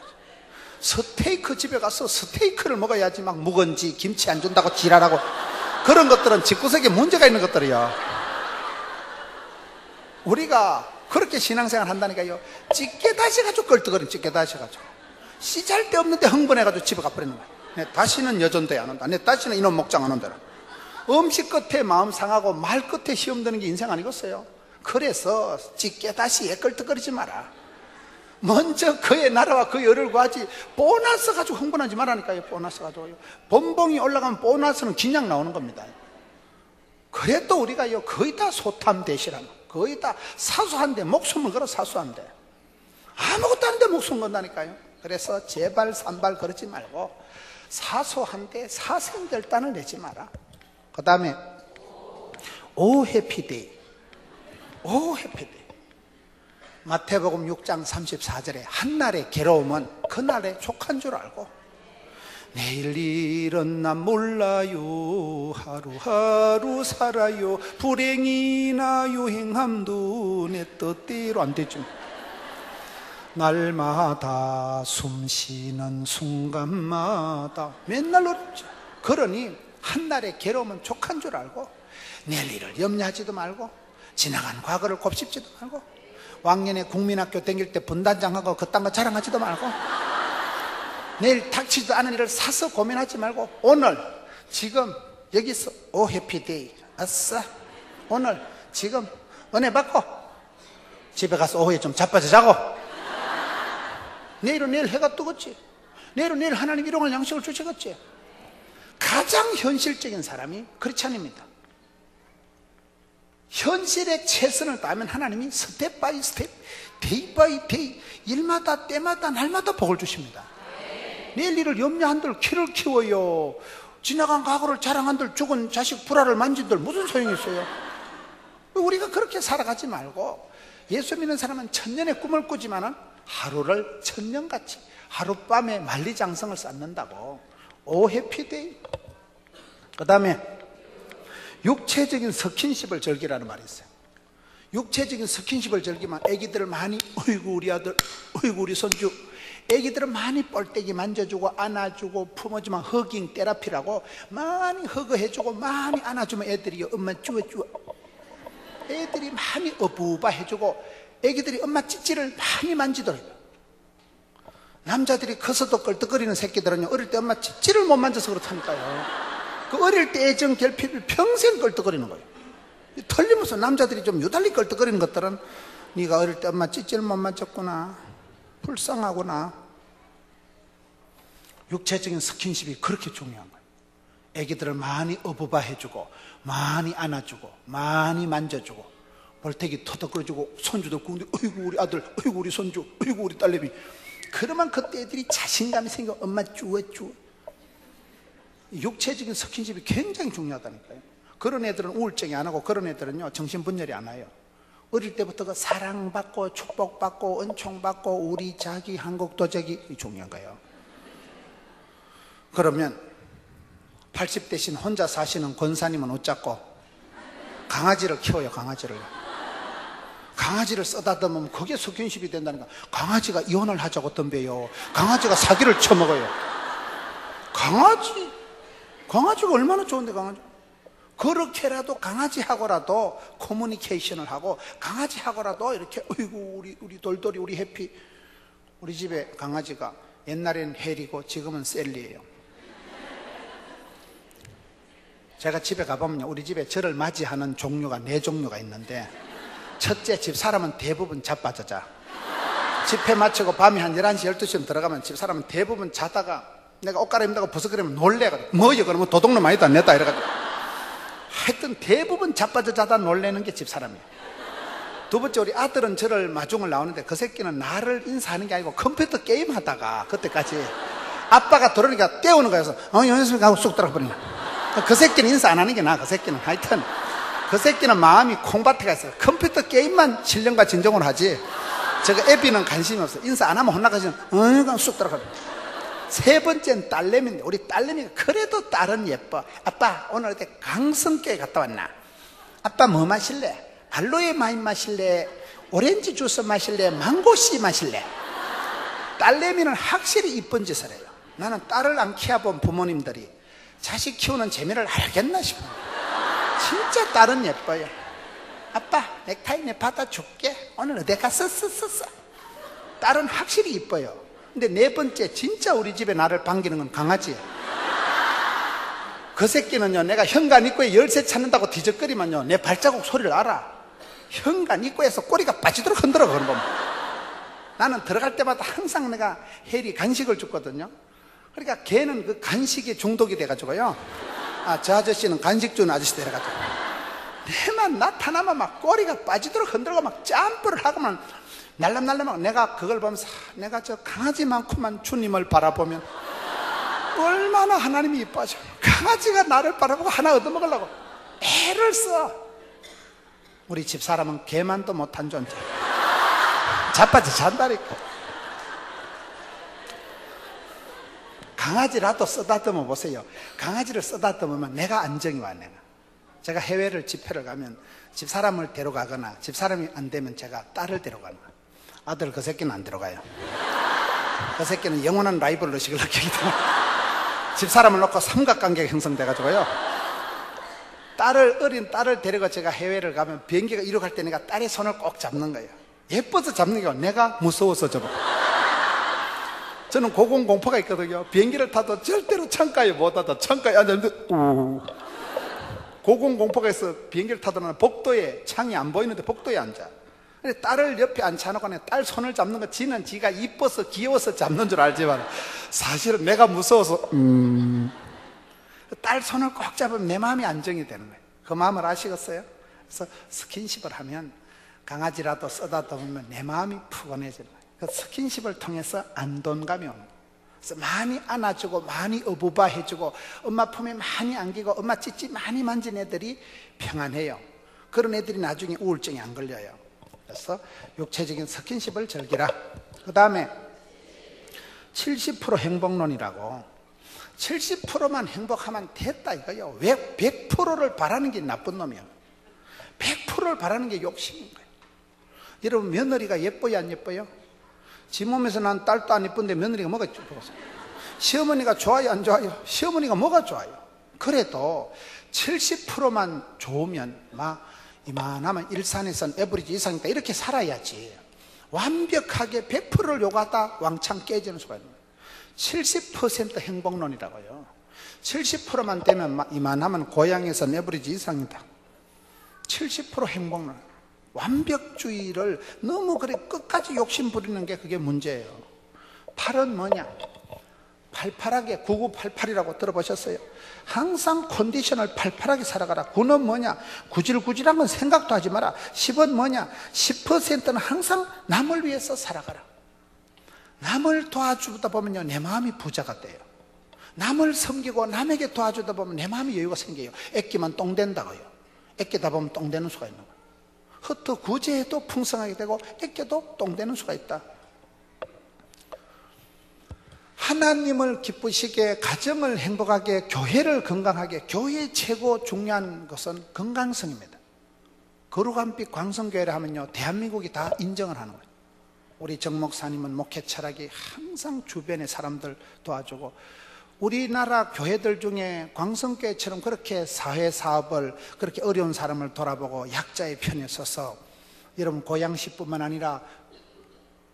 스테이크 집에 가서 스테이크를 먹어야지 막 묵은지 김치 안 준다고 지랄하고 그런 것들은 집구석에 문제가 있는 것들이요. 우리가 그렇게 신앙생활 한다니까요. 찌개다시 가지고 껄떡거리는 찌개다시 가지고 씨잘 데 없는데 흥분해가지고 집에 가버리는 거야. 내 다시는 여전대 안 온다. 내 다시는 이놈 목장 안 온다. 음식 끝에 마음 상하고 말 끝에 시험 드는 게 인생 아니겠어요? 그래서 찌개다시에 껄떡거리지 마라. 먼저 그의 나라와 그의 의를 구하지 보너스 가지고 흥분하지 말라니까요. 보너스 가지고요. 본봉이 올라가면 보너스는 그냥 나오는 겁니다. 그래도 우리가요 거의 다 소탐대시라는 거의 다 사소한데 목숨을 걸어 사소한데 아무것도 아닌데 목숨 건다니까요. 그래서 제발 산발 그러지 말고 사소한데 사생결단을 내지 마라. 그 다음에 오 해피데이. 오 해피데이. 마태복음 6장 34절에 한날의 괴로움은 그날의 족한 줄 알고 내일 일은 난 몰라요 하루하루 살아요 불행이나 유행함도 내 뜻대로 안 되죠. 날마다 숨쉬는 순간마다 맨날 어렵죠. 그러니 한날의 괴로움은 족한 줄 알고 내일 일을 염려하지도 말고 지나간 과거를 곱씹지도 말고 왕년에 국민학교 다닐 때 분단장하고 그딴 거 자랑하지도 말고 내일 닥치지도 않은 일을 사서 고민하지 말고 오늘 지금 여기서 오 해피데이 아싸 오늘 지금 은혜 받고 집에 가서 오후에 좀 자빠져 자고 내일은 내일 해가 뜨겠지. 내일은 내일 하나님 일용할 양식을 주시겠지. 가장 현실적인 사람이 크리스찬입니다. 현실에 최선을 다하면 하나님이 스텝 바이 스텝, 데이 바이 데이, 일마다 때마다 날마다 복을 주십니다. 내일 일을 염려한들 키를 키워요. 지나간 과거를 자랑한들 죽은 자식 불화를 만진들 무슨 소용이 있어요? 우리가 그렇게 살아가지 말고 예수 믿는 사람은 천년의 꿈을 꾸지만은 하루를 천년같이 하룻밤에 만리장성을 쌓는다고. 오 해피데이. 그 다음에 육체적인 스킨십을 즐기라는 말이 있어요. 육체적인 스킨십을 즐기면 애기들을 많이 어이구 우리 아들 어이구 우리 손주 애기들은 많이 뻘떼기 만져주고 안아주고 품어주면 허깅 테라피라고 많이 허그해주고 많이 안아주면 애들이 엄마 쭈어쭈어 애들이 많이 어부바 해주고 애기들이 엄마 찌찌를 많이 만지더라고요. 남자들이 커서도 껄떡거리는 새끼들은요 어릴 때 엄마 찌찌를 못 만져서 그렇다니까요. 그 어릴 때 애정 결핍이 평생 껄떡거리는 거예요. 틀리면서 남자들이 좀 유달리 껄떡거리는 것들은 네가 어릴 때 엄마 찌찌를 못 만졌구나 불쌍하구나. 육체적인 스킨십이 그렇게 중요한 거예요. 애기들을 많이 어부바 해주고 많이 안아주고 많이 만져주고 볼태기 터덕거려주고 손주도 구운데 어이구 우리 아들 어이구 우리 손주 어이구 우리 딸내미. 그러면 그때 애들이 자신감이 생겨 엄마 쭈어쭈어. 육체적인 스킨십이 굉장히 중요하다니까요. 그런 애들은 우울증이 안 하고 그런 애들은요 정신분열이 안 와요. 어릴 때부터 그 사랑받고 축복받고 은총받고 우리 자기 한국 도적이 중요한 거예요. 그러면 80대신 혼자 사시는 권사님은 어쩌고 강아지를 키워요. 강아지를 쓰다듬으면 그게 스킨십이 된다니까. 강아지가 이혼을 하자고 덤벼요. 강아지가 사기를 쳐먹어요. 강아지가 얼마나 좋은데 강아지. 그렇게라도 강아지하고라도 커뮤니케이션을 하고 강아지하고라도 이렇게 어이구 우리 돌돌이 우리 해피. 우리 집에 강아지가 옛날엔 헬이고 지금은 셀리예요. 제가 집에 가보면 우리 집에 저를 맞이하는 종류가 4종류가 있는데 첫째 집사람은 대부분 자빠져자. 집회 마치고 밤에 한 11시 12시쯤 들어가면 집사람은 대부분 자다가 내가 옷 갈아입는다고 버석거리면 놀래가지고 뭐여 그러면 도둑놈 아니다 냈다 이래가지고 하여튼 대부분 자빠져 자다 놀래는 게 집사람이에요. 두 번째, 우리 아들은 저를 마중을 나오는데 그 새끼는 나를 인사하는 게 아니고 컴퓨터 게임 하다가 그때까지 아빠가 들어오니까 떼우는 거여서 연습을 가고 쑥 들어가버리는 거야. 그 새끼는 인사 안 하는 게 나아. 그 새끼는 하여튼 그 새끼는 마음이 콩밭에가 있어요. 컴퓨터 게임만 신령과 진정으로 하지 저거 애비는 관심이 없어. 인사 안 하면 혼나가지고 쑥 들어가버려. 세 번째는 딸내미인데 우리 딸내미가 그래도 딸은 예뻐. 아빠 오늘 어디 강성교회 갔다 왔나? 아빠 뭐 마실래? 알로에 와인 마실래? 오렌지 주스 마실래? 망고씨 마실래? 딸내미는 확실히 이쁜 짓을 해요. 나는 딸을 안 키워본 부모님들이 자식 키우는 재미를 알겠나 싶어요. 진짜 딸은 예뻐요. 아빠 넥타이 내 받아줄게. 오늘 어디 가서 쓰. 딸은 확실히 이뻐요. 근데 네 번째, 진짜 우리 집에 나를 반기는 건 강아지예요. 그 새끼는요, 내가 현관 입구에 열쇠 찾는다고 뒤적거리면요, 내 발자국 소리를 알아. 현관 입구에서 꼬리가 빠지도록 흔들어. 그런 거 나는 들어갈 때마다 항상 내가 혜리 간식을 줬거든요. 그러니까 걔는 그 간식에 중독이 돼가지고요, 저 아저씨는 간식 주는 아저씨 돼가지고 내만 나타나면 막 꼬리가 빠지도록 흔들고 막 점프를 하고만 날람날람하고, 내가 그걸 보면서 내가 저 강아지만큼만 주님을 바라보면 얼마나 하나님이 이뻐져. 강아지가 나를 바라보고 하나 얻어먹으려고 애를 써. 우리 집사람은 개만도 못한 존재. 자빠져 잔다니까. 강아지라도 쓰다듬어 보세요. 강아지를 쓰다듬으면 내가 안정이 와. 제가 해외를 집회를 가면 집사람을 데려가거나 집사람이 안 되면 제가 딸을 데려가나. 아들 그 새끼는 안 데려가요. 그 새끼는 영원한 라이벌 의식을 느끼기 때문에 집사람을 놓고 삼각관계가 형성돼가지고요, 어린 딸을 데리고 제가 해외를 가면 비행기가 이륙 할 때 내가 딸의 손을 꼭 잡는 거예요. 예뻐서 잡는 게 아니라 내가 무서워서 잡아. 저는 고공공포가 있거든요. 비행기를 타도 절대로 창가에 못 타도 창가에 앉았는데 고공공포가 있어. 비행기를 타도 복도에, 창이 안 보이는데 복도에 앉아. 딸을 옆에 앉혀놓고 딸 손을 잡는 거, 지는 지가 이뻐서 귀여워서 잡는 줄 알지만 사실은 내가 무서워서 딸 손을 꼭 잡으면 내 마음이 안정이 되는 거예요. 그 마음을 아시겠어요? 그래서 스킨십을 하면, 강아지라도 쓰다듬으면 내 마음이 푸근해지는 거예요. 그 스킨십을 통해서 안돈감이 오는 거예요. 그래서 많이 안아주고 많이 어부바해주고 엄마 품에 많이 안기고 엄마 찌찌 많이 만진 애들이 평안해요. 그런 애들이 나중에 우울증에 안 걸려요. 그래서 육체적인 스킨십을 즐기라. 그 다음에 70% 행복론이라고. 70%만 행복하면 됐다 이거요. 왜 100%를 바라는 게 나쁜 놈이야. 100%를 바라는 게 욕심인 거예요. 여러분, 며느리가 예뻐요 안 예뻐요? 지 몸에서 난 딸도 안 예쁜데 며느리가 뭐가 예뻐서? 시어머니가 좋아요 안 좋아요? 시어머니가 뭐가 좋아요? 그래도 70%만 좋으면 막 이만하면 일산에선 에버리지 이상이다 이렇게 살아야지. 완벽하게 100%를 요구하다 왕창 깨지는 수가 있는 거예요. 70% 행복론이라고요. 70%만 되면 막 이만하면 고향에서 에버리지 이상이다. 70% 행복론. 완벽주의를 너무 그래 끝까지 욕심 부리는 게 그게 문제예요. 8은 뭐냐? 팔팔하게 9988이라고 들어보셨어요? 항상 컨디션을 팔팔하게 살아가라. 9는 뭐냐? 구질구질한 건 생각도 하지 마라. 10은 뭐냐? 10%는 항상 남을 위해서 살아가라. 남을 도와주다 보면요, 내 마음이 부자가 돼요. 남을 섬기고 남에게 도와주다 보면 내 마음이 여유가 생겨요. 애끼면 똥 된다고요. 애끼다 보면 똥 되는 수가 있는 거예요. 흩어 구제해도 풍성하게 되고 애껴도 똥 되는 수가 있다. 하나님을 기쁘시게, 가정을 행복하게, 교회를 건강하게, 교회의 최고 중요한 것은 건강성입니다. 거룩한빛 광성교회를 하면요, 대한민국이 다 인정을 하는 거예요. 우리 정 목사님은 목회 철학이 항상 주변의 사람들 도와주고, 우리나라 교회들 중에 광성교회처럼 그렇게 사회사업을, 그렇게 어려운 사람을 돌아보고 약자의 편에 서서, 여러분 고양시뿐만 아니라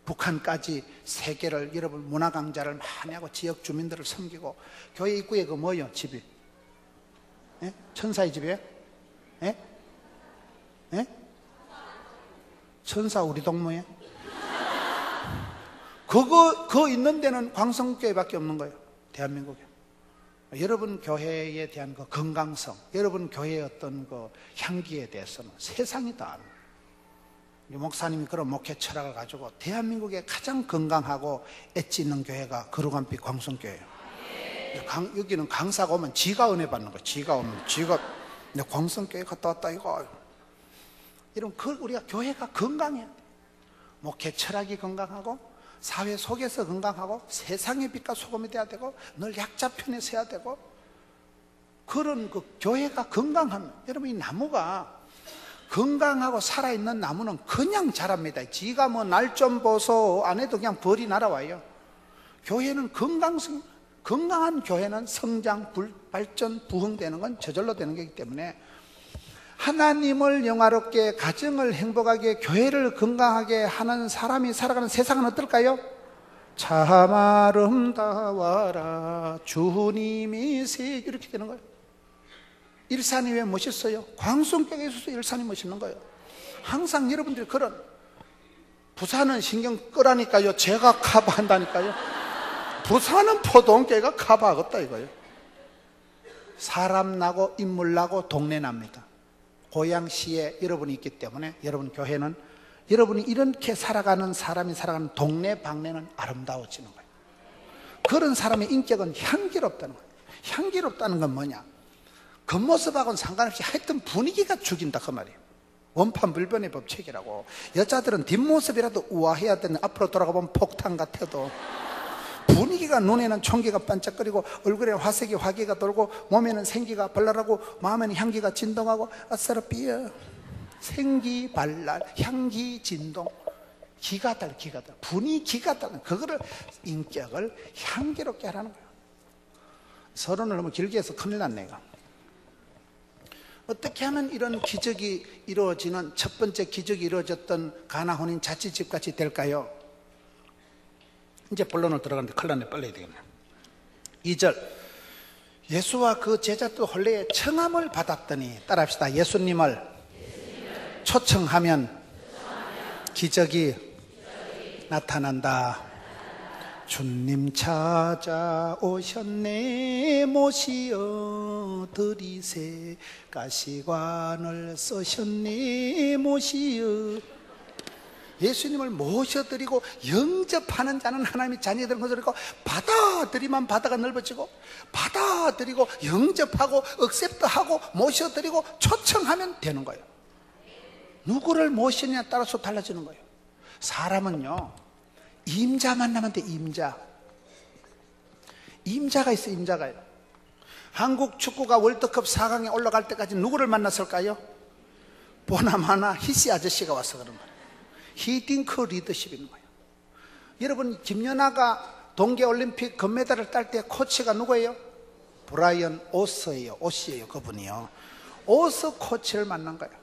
북한까지 세계를, 여러분 문화 강좌를 많이 하고 지역 주민들을 섬기고, 교회 입구에 그 뭐예요? 집이? 예? 천사의 집이에요? 예? 예? 천사 우리 동무에? 그거 있는 데는 광성교회밖에 없는 거예요, 대한민국에. 여러분 교회에 대한 그 건강성, 여러분 교회의 어떤 그 향기에 대해서는 세상이 다 압니다. 목사님이 그런 목회 철학을 가지고 대한민국에 가장 건강하고 엣지 있는 교회가 거룩한빛 광성교회예요. 여기는 강사가 오면 지가 은혜 받는 거예요. 지가 오면 지가 광성교회 갔다 왔다 이거. 이런 우리가 교회가 건강해야 돼. 목회 철학이 건강하고 사회 속에서 건강하고 세상의 빛과 소금이 돼야 되고 늘 약자 편에 서야 되고 그런 그 교회가 건강하면 여러분 이 나무가 건강하고 살아있는 나무는 그냥 자랍니다. 지가 뭐 날 좀 보소 안 해도 그냥 벌이 날아와요. 교회는 건강한 교회는 성장, 발전, 부흥되는 건 저절로 되는 거기 때문에 하나님을 영화롭게 가정을 행복하게 교회를 건강하게 하는 사람이 살아가는 세상은 어떨까요? 참 아름다워라 주님이 세 이렇게 되는 거예요. 일산이 왜 멋있어요? 광성교회에 있어서 일산이 멋있는 거예요. 항상 여러분들이 그런 부산은 신경 끄라니까요. 제가 커버한다니까요. 부산은 포동교회가 커버하겠다 이거예요. 사람 나고 인물 나고 동네 납니다. 고향시에 여러분이 있기 때문에 여러분 교회는 여러분이 이렇게 살아가는 사람이 살아가는 동네 방네는 아름다워지는 거예요. 그런 사람의 인격은 향기롭다는 거예요. 향기롭다는 건 뭐냐? 겉모습하고는 상관없이 하여튼 분위기가 죽인다 그 말이에요. 원판불변의 법칙이라고. 여자들은 뒷모습이라도 우아해야 되는 앞으로 돌아가보면 폭탄 같아도 분위기가 눈에는 총기가 반짝거리고 얼굴에 화색이 화기가 돌고 몸에는 생기가 발랄하고 마음에는 향기가 진동하고 아싸라삐어 생기발랄 향기 진동 기가 달 분위기가 달 그거를 인격을 향기롭게 하라는 거예요. 서론을 너무 길게 해서 큰일 났네 이거. 어떻게 하면 이런 기적이 이루어지는 첫 번째 기적이 이루어졌던 가나 혼인 자취집같이 될까요? 이제 본론을 들어가는데 큰일 났네. 빨리 해야 되겠네. 2절 예수와 그 제자도 혼례의 청함을 받았더니 따라합시다. 예수님을 초청하면 기적이 나타난다. 주님 찾아오셨네 모시어 드리세 가시관을 쓰셨네 모시어 예수님을 모셔드리고 영접하는 자는 하나님의 자녀들인 것을 알고 받아들이면 바다가 넓어지고 받아들이고 영접하고 억셉트하고 모셔드리고 초청하면 되는 거예요. 누구를 모시느냐에 따라서 달라지는 거예요. 사람은요 임자 만나면 돼. 임자가 있어. 임자가요. 한국 축구가 월드컵 4강에 올라갈 때까지 누구를 만났을까요? 보나마나 희씨 아저씨가 와서 그런 거예요. 히딩크 리더십이 있는 거예요. 여러분 김연아가 동계올림픽 금메달을 딸 때 코치가 누구예요? 브라이언 오스예요. 그분이요. 오스 코치를 만난 거예요.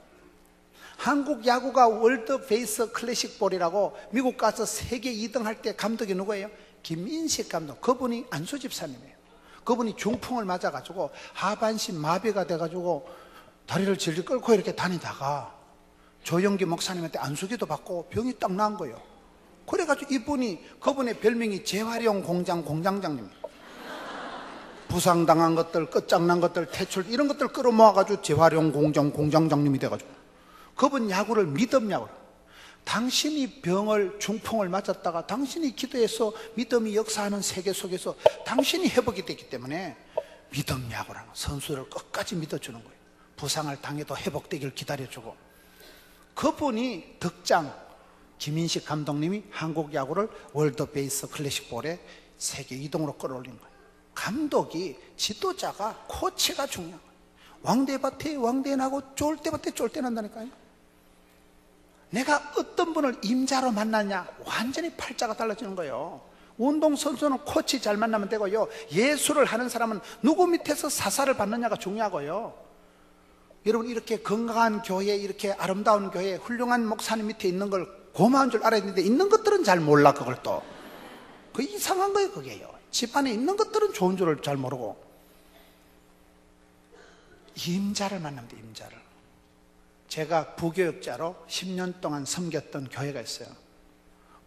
한국 야구가 월드 베이스 클래식 볼이라고 미국 가서 세계 2등 할 때 감독이 누구예요? 김인식 감독. 그분이 안수 집사님이에요. 그분이 중풍을 맞아가지고 하반신 마비가 돼가지고 다리를 질질 끌고 이렇게 다니다가 조영기 목사님한테 안수기도 받고 병이 딱 나은 거예요. 그래가지고 그분의 별명이 재활용 공장장님이에요. 부상당한 것들, 끝장난 것들, 퇴출 이런 것들 끌어모아가지고 재활용 공장장님이 돼가지고 그분 야구를 믿음 야구로. 당신이 중풍을 맞았다가 당신이 기도해서 믿음이 역사하는 세계 속에서 당신이 회복이 됐기 때문에 믿음 야구라는 선수를 끝까지 믿어주는 거예요. 부상을 당해도 회복되길 기다려주고. 그분이 덕장 김인식 감독님이 한국 야구를 월드 베이스 클래식볼에 세계 2등으로 끌어올린 거예요. 감독이 지도자가 코치가 중요한 거예요. 왕대밭에 왕대나고 쫄대밭에 쫄대난다니까요. 내가 어떤 분을 임자로 만나냐 완전히 팔자가 달라지는 거예요. 운동선수는 코치 잘 만나면 되고요. 예술을 하는 사람은 누구 밑에서 사사를 받느냐가 중요하고요. 여러분 이렇게 건강한 교회, 이렇게 아름다운 교회, 훌륭한 목사님 밑에 있는 걸 고마운 줄 알아야 되는데 있는 것들은 잘 몰라. 그걸 또 그 이상한 거예요. 그게요. 집안에 있는 것들은 좋은 줄을 잘 모르고. 임자를 만나면 돼. 임자를. 제가 부교육자로 10년 동안 섬겼던 교회가 있어요.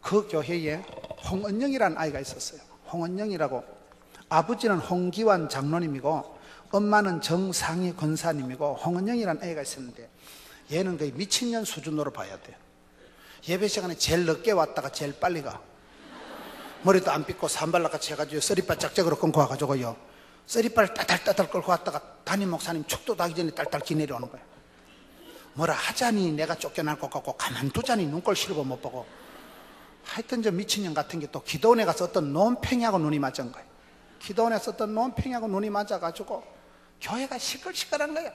그 교회에 홍은영이라는 아이가 있었어요. 홍은영이라고 아버지는 홍기환 장로님이고 엄마는 정상희 권사님이고 홍은영이라는 애가 있었는데 얘는 거의 미친년 수준으로 봐야 돼요. 예배 시간에 제일 늦게 왔다가 제일 빨리 가. 머리도 안 빗고 산발락같이 해가지고 쓰리빨 짝짝으로 끊고 와가지고요, 쓰리빨 따달따달 끌고 왔다가 담임 목사님 축도 나기 전에 딸딸 기내려오는 거예요. 뭐라 하자니 내가 쫓겨날 것 같고 가만두자니 눈꼴 싫어 못 보고. 하여튼 저 미친년 같은 게 또 기도원에 가서 어떤 논팽이하고 눈이 맞은 거예요. 기도원에 가서 어떤 논팽이하고 눈이 맞아가지고 교회가 시끌시끌한 거예요.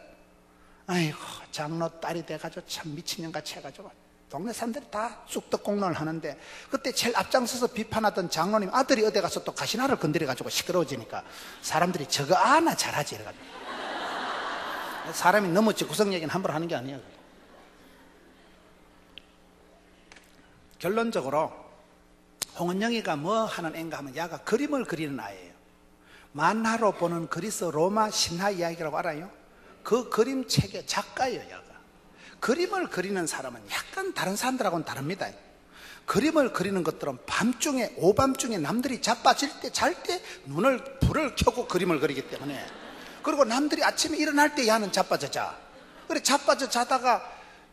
아이고, 장로 딸이 돼가지고 참 미친년같이 해가지고 동네 사람들이 다 쑥떡공론을 하는데, 그때 제일 앞장서서 비판하던 장로님 아들이 어디 가서 또 가시나를 건드려가지고 시끄러워지니까 사람들이 저거 아나 잘하지 이래가지고. 사람이 너무 구성 얘기는 함부로 하는 게 아니에요. 결론적으로 홍은영이가 뭐 하는 애인가 하면 야가 그림을 그리는 아이예요. 만화로 보는 그리스 로마 신화 이야기라고 알아요? 그 그림책의 작가예요. 야가 그림을 그리는 사람은 약간 다른 사람들하고는 다릅니다. 그림을 그리는 것들은 밤중에, 오밤중에 남들이 자빠질 때, 잘 때 불을 켜고 그림을 그리기 때문에, 그리고 남들이 아침에 일어날 때 야는 자빠져 자. 그래 자빠져 자다가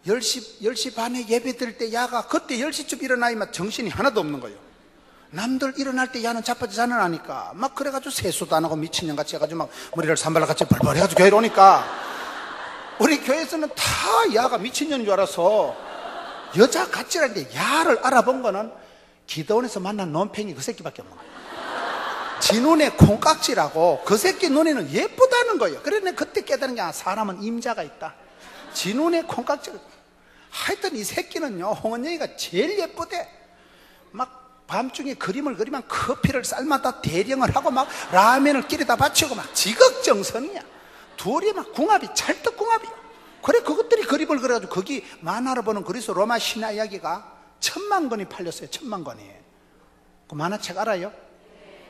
10시 반에 예배 드릴 때 야가 그때 10시쯤 일어나면 정신이 하나도 없는 거예요. 남들 일어날 때 야는 자빠져 자는 아니까 막 그래가지고 세수도 안 하고 미친년같이 해가지고 막 머리를 산발락같이 벌벌 해가지고 교회로 오니까, 우리 교회에서는 다 야가 미친년인 줄 알아서 여자 같지라는데 야를 알아본 거는 기도원에서 만난 논팽이 그 새끼밖에 없는 거예요. 지 눈에 콩깍지라고. 그 새끼 눈에는 예쁘다는 거예요. 그래 내가 그때 깨달은 게 사람은 임자가 있다. 지 눈에 콩깍지가. 하여튼 이 새끼는요, 홍은영이가 제일 예쁘대. 막 밤중에 그림을 그리면 커피를 쌀마다 대령을 하고 막 라면을 끼리다 바치고 막 지극정성이야. 둘이 막 궁합이 찰떡궁합이야. 그래 그것들이 그림을 그려가지고 거기 만화를 보는 그리스 로마 신화 이야기가 1000만 권이 팔렸어요. 1000만 권이. 그 만화책 알아요?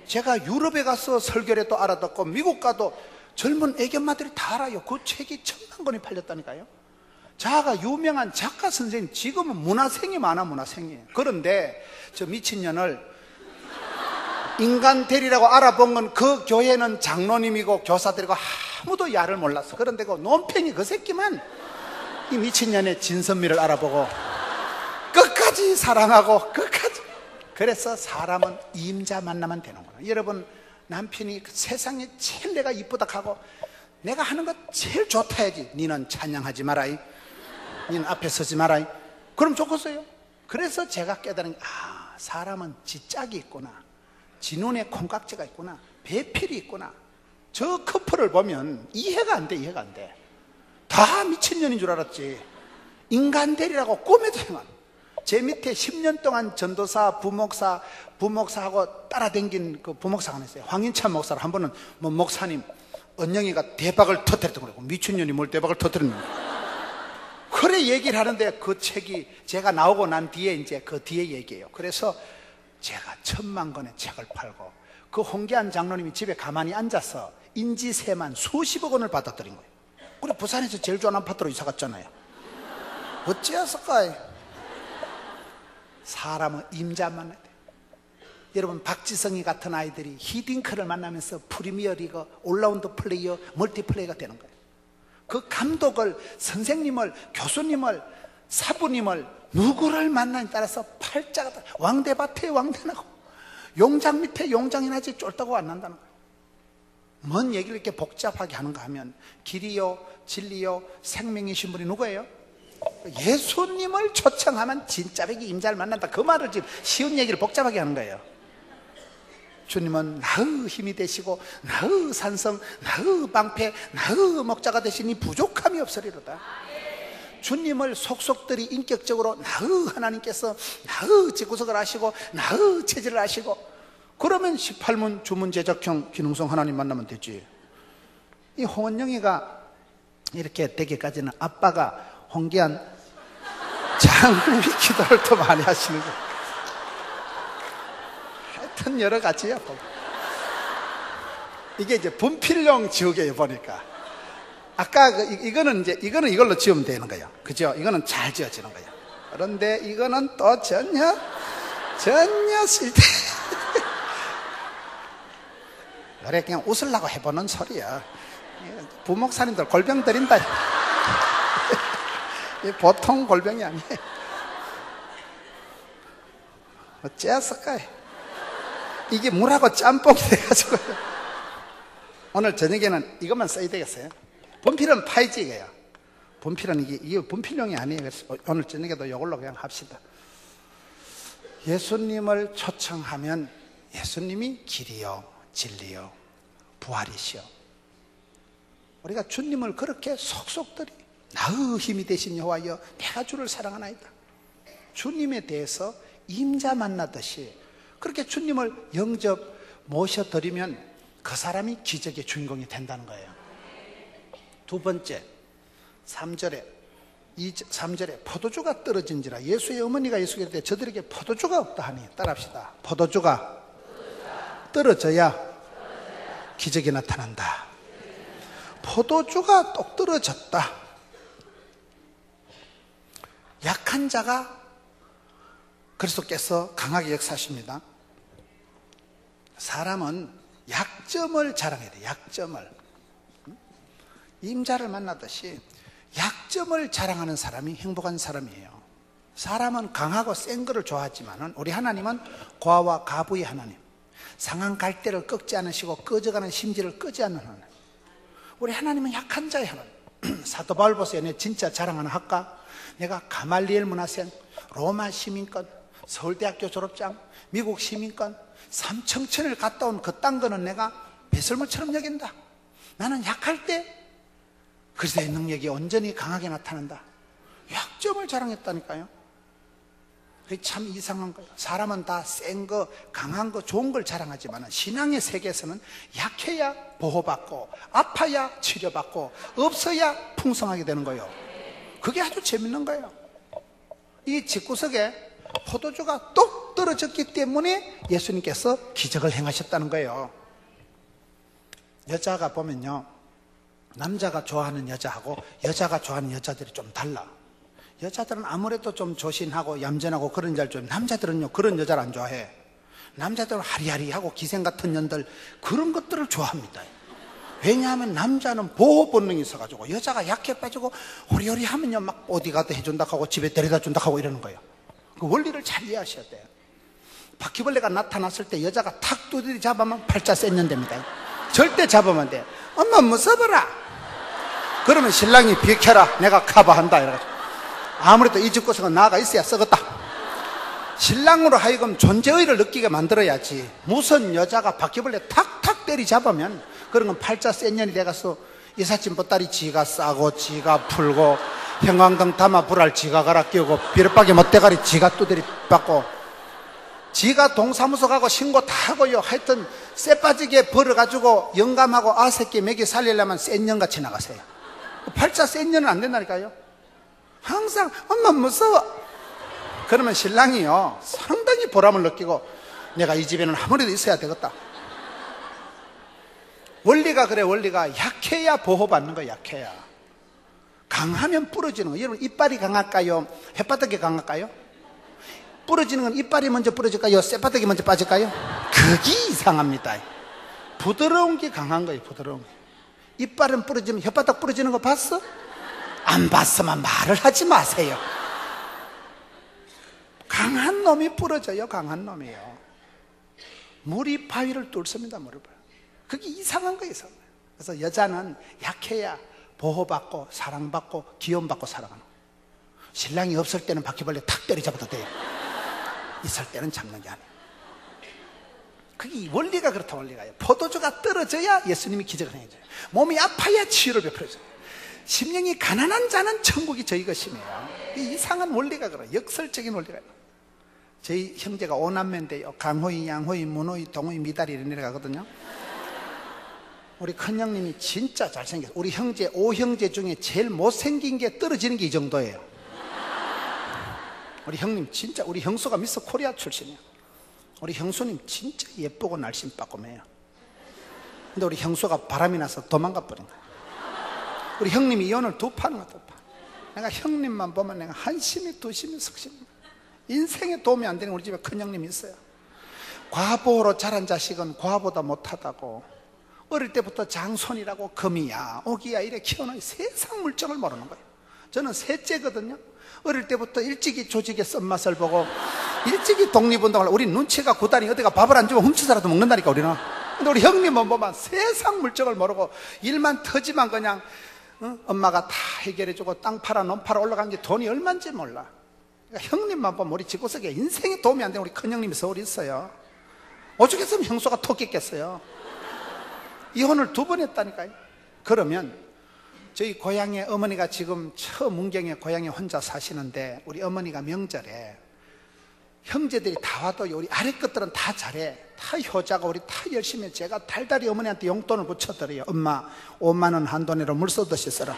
제가 유럽에 가서 설교를 또 알아듣고 미국 가도 젊은 애견마들이 다 알아요. 그 책이 1000만 권이 팔렸다니까요. 자가 유명한 작가 선생님, 지금은 문화생이 많아. 문화생이. 그런데 저 미친년을 인간 대리라고 알아본 건 그 교회는 장로님이고 교사들이고 아무도 야를 몰랐어. 그런데 그 논팽이 그 새끼만 이 미친년의 진선미를 알아보고 끝까지 사랑하고 끝까지. 그래서 사람은 임자 만나면 되는구나. 여러분, 남편이 세상에 제일 내가 이쁘다 하고 내가 하는 거 제일 좋다 해야지. 니는 찬양하지 마라이, 니는 앞에 서지 마라이. 그럼 좋겠어요. 그래서 제가 깨달은 게, 사람은 지 짝이 있구나, 지 눈에 콩깍지가 있구나, 배필이 있구나. 저 커플을 보면 이해가 안 돼. 이해가 안 돼. 다 미친년인 줄 알았지. 인간 대리라고 꿈에도 생각. 제 밑에 10년 동안 전도사, 부목사하고 따라댕긴 그 부목사가 있어요. 황인찬 목사를. 한 번은 뭐 목사님, 은영이가 대박을 터뜨렸던 거라고. 미친년이 뭘 대박을 터뜨렸는가. 그래 얘기를 하는데 그 책이 제가 나오고 난 뒤에 이제 그 뒤에 얘기예요. 그래서 제가 1000만 권의 책을 팔고 그 홍기환 장로님이 집에 가만히 앉아서 인지세만 수십억 원을 받아들인 거예요. 그래 부산에서 제일 좋은 아파트로 이사 갔잖아요. 어찌했을까요? 사람은 임자 만나야 돼. 여러분, 박지성이 같은 아이들이 히딩크를 만나면서 프리미어리그, 올라운드 플레이어, 멀티플레이가 되는 거예요. 그 감독을, 선생님을, 교수님을, 사부님을, 누구를 만나냐에 따라서 팔자가 다, 왕대밭에 왕대나고 용장 밑에 용장이 나지 쫄다고 안 난다는 거예요. 뭔 얘기를 이렇게 복잡하게 하는가 하면 길이요, 진리요, 생명이신 분이 누구예요? 예수님을 초청하면 진짜 백이 임자를 만난다. 그 말을 지금 쉬운 얘기를 복잡하게 하는 거예요. 주님은 나의 힘이 되시고 나의 산성, 나의 방패, 나의 목자가 되시니 부족함이 없으리로다. 주님을 속속들이 인격적으로 나의 하나님께서 나의 집구석을 아시고 나의 체질을 아시고, 그러면 18문 주문 제작형 기능성 하나님 만나면 되지. 이 홍은영이가 이렇게 되기까지는 아빠가 홍기환 장로님이 기도를 더 많이 하시는 거예요. 하여튼 여러 가지야. 이게 이제 분필용 지우개에 보니까 아까 이거는 이걸로 지우면 되는 거예요. 그죠? 이거는 잘 지워지는 거예요. 그런데 이거는 또 전혀 쓸데. 그래, 그냥 웃으려고 해보는 소리야. 부목사님들 골병 들인다. 보통 골병이 아니에요. 어째였을까요? 이게 물하고 짬뽕이 돼가지고. 오늘 저녁에는 이것만 써야 되겠어요. 분필은 파이지게요. 분필은 이게 분필용이 아니에요. 그래서 오늘 저녁에도 이걸로 그냥 합시다. 예수님을 초청하면 예수님이 길이요, 진리요, 부활이시요. 우리가 주님을 그렇게 속속들이 나의 힘이 되신 여호와여 내가 주를 사랑하나이다. 주님에 대해서 임자 만나듯이 그렇게 주님을 영접 모셔드리면 그 사람이 기적의 주인공이 된다는 거예요. 두 번째, 3절에 포도주가 떨어진지라 예수의 어머니가 예수께 이르되 저들에게 포도주가 없다 하니, 따라합시다. 포도주가 떨어져야 기적이 나타난다. 포도주가 똑 떨어졌다. 약한 자가 그리스도께서 강하게 역사하십니다. 사람은 약점을 자랑해야 돼. 약점을. 임자를 만나듯이 약점을 자랑하는 사람이 행복한 사람이에요. 사람은 강하고 센 거를 좋아하지만 우리 하나님은 고아와 가부의 하나님, 상한 갈대를 꺾지 않으시고 꺼져가는 심지를 끄지 않는 하나님. 우리 하나님은 약한 자의 하나님. 사도 바울 보세요. 내가 진짜 자랑하는 학과, 내가 가말리엘 문화생, 로마 시민권, 서울대학교 졸업장, 미국 시민권, 삼청천을 갔다 온 그딴 거는 내가 배설물처럼 여긴다. 나는 약할 때 그리스도의 능력이 온전히 강하게 나타난다. 약점을 자랑했다니까요. 그게 참 이상한 거예요. 사람은 다 센 거, 강한 거, 좋은 걸 자랑하지만 신앙의 세계에서는 약해야 보호받고 아파야 치료받고 없어야 풍성하게 되는 거예요. 그게 아주 재밌는 거예요. 이 집구석에 포도주가 똑 떨어졌기 때문에 예수님께서 기적을 행하셨다는 거예요. 여자가 보면요, 남자가 좋아하는 여자하고 여자가 좋아하는 여자들이 좀 달라. 여자들은 아무래도 좀 조신하고 얌전하고 그런 여자를 좋아해. 남자들은요 그런 여자를 안 좋아해. 남자들은 하리하리하고 기생 같은 년들, 그런 것들을 좋아합니다. 왜냐하면 남자는 보호 본능이 있어가지고, 여자가 약해 빠지고 호리호리 하면요 막 어디가도 해준다 하고 집에 데려다 준다 하고 이러는 거예요. 그 원리를 잘 이해하셔야 돼요. 바퀴벌레가 나타났을 때 여자가 탁 두드리 잡으면 팔자 쎄년 됩니다. 절대 잡으면 안 돼. 엄마 무서워라. 그러면 신랑이 비켜라, 내가 커버한다 이래가지고. 아무래도 이 집구석은 나가 있어야 썩었다. 신랑으로 하여금 존재의를 느끼게 만들어야지. 무슨 여자가 바퀴벌레 탁탁 때리 잡으면 그런 건 팔자 쎄년이 돼가서 이삿짐 보따리 지가 싸고 지가 풀고 형광등 담아 불알 지가 갈아 끼우고 비눗바퀴 못대가리 지가 두드리 받고 지가 동사무소 가고 신고 다 하고요. 하여튼 쎄 빠지게 벌어가지고 영감하고 아새끼 먹이 살리려면 쎄년같이 나가세요. 팔자 쎄년은 안 된다니까요. 항상 엄마 무서워. 그러면 신랑이요 상당히 보람을 느끼고 내가 이 집에는 아무래도 있어야 되겠다. 원리가 그래. 원리가 약해야 보호받는 거야. 약해야. 강하면 부러지는 거예요. 여러분 이빨이 강할까요? 햇바닥이 강할까요? 부러지는 건 이빨이 먼저 부러질까요? 쌔바닥이 먼저 빠질까요? 그게 이상합니다. 부드러운 게 강한 거예요. 부드러운 게. 이빨은 부러지면 혓바닥 부러지는 거 봤어? 안 봤으면 말을 하지 마세요. 강한 놈이 부러져요. 강한 놈이에요. 물이 바위를 뚫습니다. 물을. 그게 이상한 거예요. 이상한 거예요. 그래서 여자는 약해야 보호받고 사랑받고 귀여움받고 살아가는 거예요. 신랑이 없을 때는 바퀴벌레 탁 때려잡아도 돼요. 있을 때는 잡는 게 아니에요. 그게 원리가 그렇다. 원리가요. 포도주가 떨어져야 예수님이 기적을 행해줘요. 몸이 아파야 치유를 베풀어줘요. 심령이 가난한 자는 천국이 저희 것이네요. 이상한 원리가 그래요. 역설적인 원리가 있어요. 저희 형제가 5남매인데요. 강호이, 양호이, 문호이, 동호이, 미달이 이런 내려가거든요. 우리 큰형님이 진짜 잘생겼어요. 우리 형제 5형제 중에 제일 못생긴 게 떨어지는 게 이 정도예요. 우리 형님 진짜, 우리 형수가 미스 코리아 출신이에요. 우리 형수님 진짜 예쁘고 날씬 빠꼼해요. 근데 우리 형수가 바람이 나서 도망가 버린 거예요. 우리 형님이 이혼을 2판을 2판. 내가 형님만 보면 내가 한심이 두심이 석심이. 인생에 도움이 안 되는 우리 집에 큰형님이 있어요. 과보로 자란 자식은 과보다 못하다고. 어릴 때부터 장손이라고 금이야 오기야 이래 키워놓은 세상 물정을 모르는 거예요. 저는 셋째거든요. 어릴 때부터 일찍이 조직의 쓴맛을 보고 일찍이 독립운동을, 우리 눈치가 굳다니 어디가 밥을 안 주면 훔쳐서라도 먹는다니까 우리는. 근데 우리 형님은 보면 세상 물정을 모르고 일만 터지만 그냥 엄마가 다 해결해주고 땅 팔아 논 팔아 올라간 게 돈이 얼마인지 몰라. 그러니까 형님만 보면 우리 집구석에 인생에 도움이 안 되는 우리 큰형님이 서울에 있어요. 오죽했으면 형수가 토끼겠어요. 이혼을 2번 했다니까요. 그러면 저희 고향에 어머니가 지금 문경에 고향에 혼자 사시는데 우리 어머니가 명절에 형제들이 다 와도 우리 아래 것들은 다 잘해, 다 효자가 우리 다 열심히 해. 제가 달달이 어머니한테 용돈을 붙여드려요. 엄마 5만 원 한돈으로 물 쏘듯이 써라.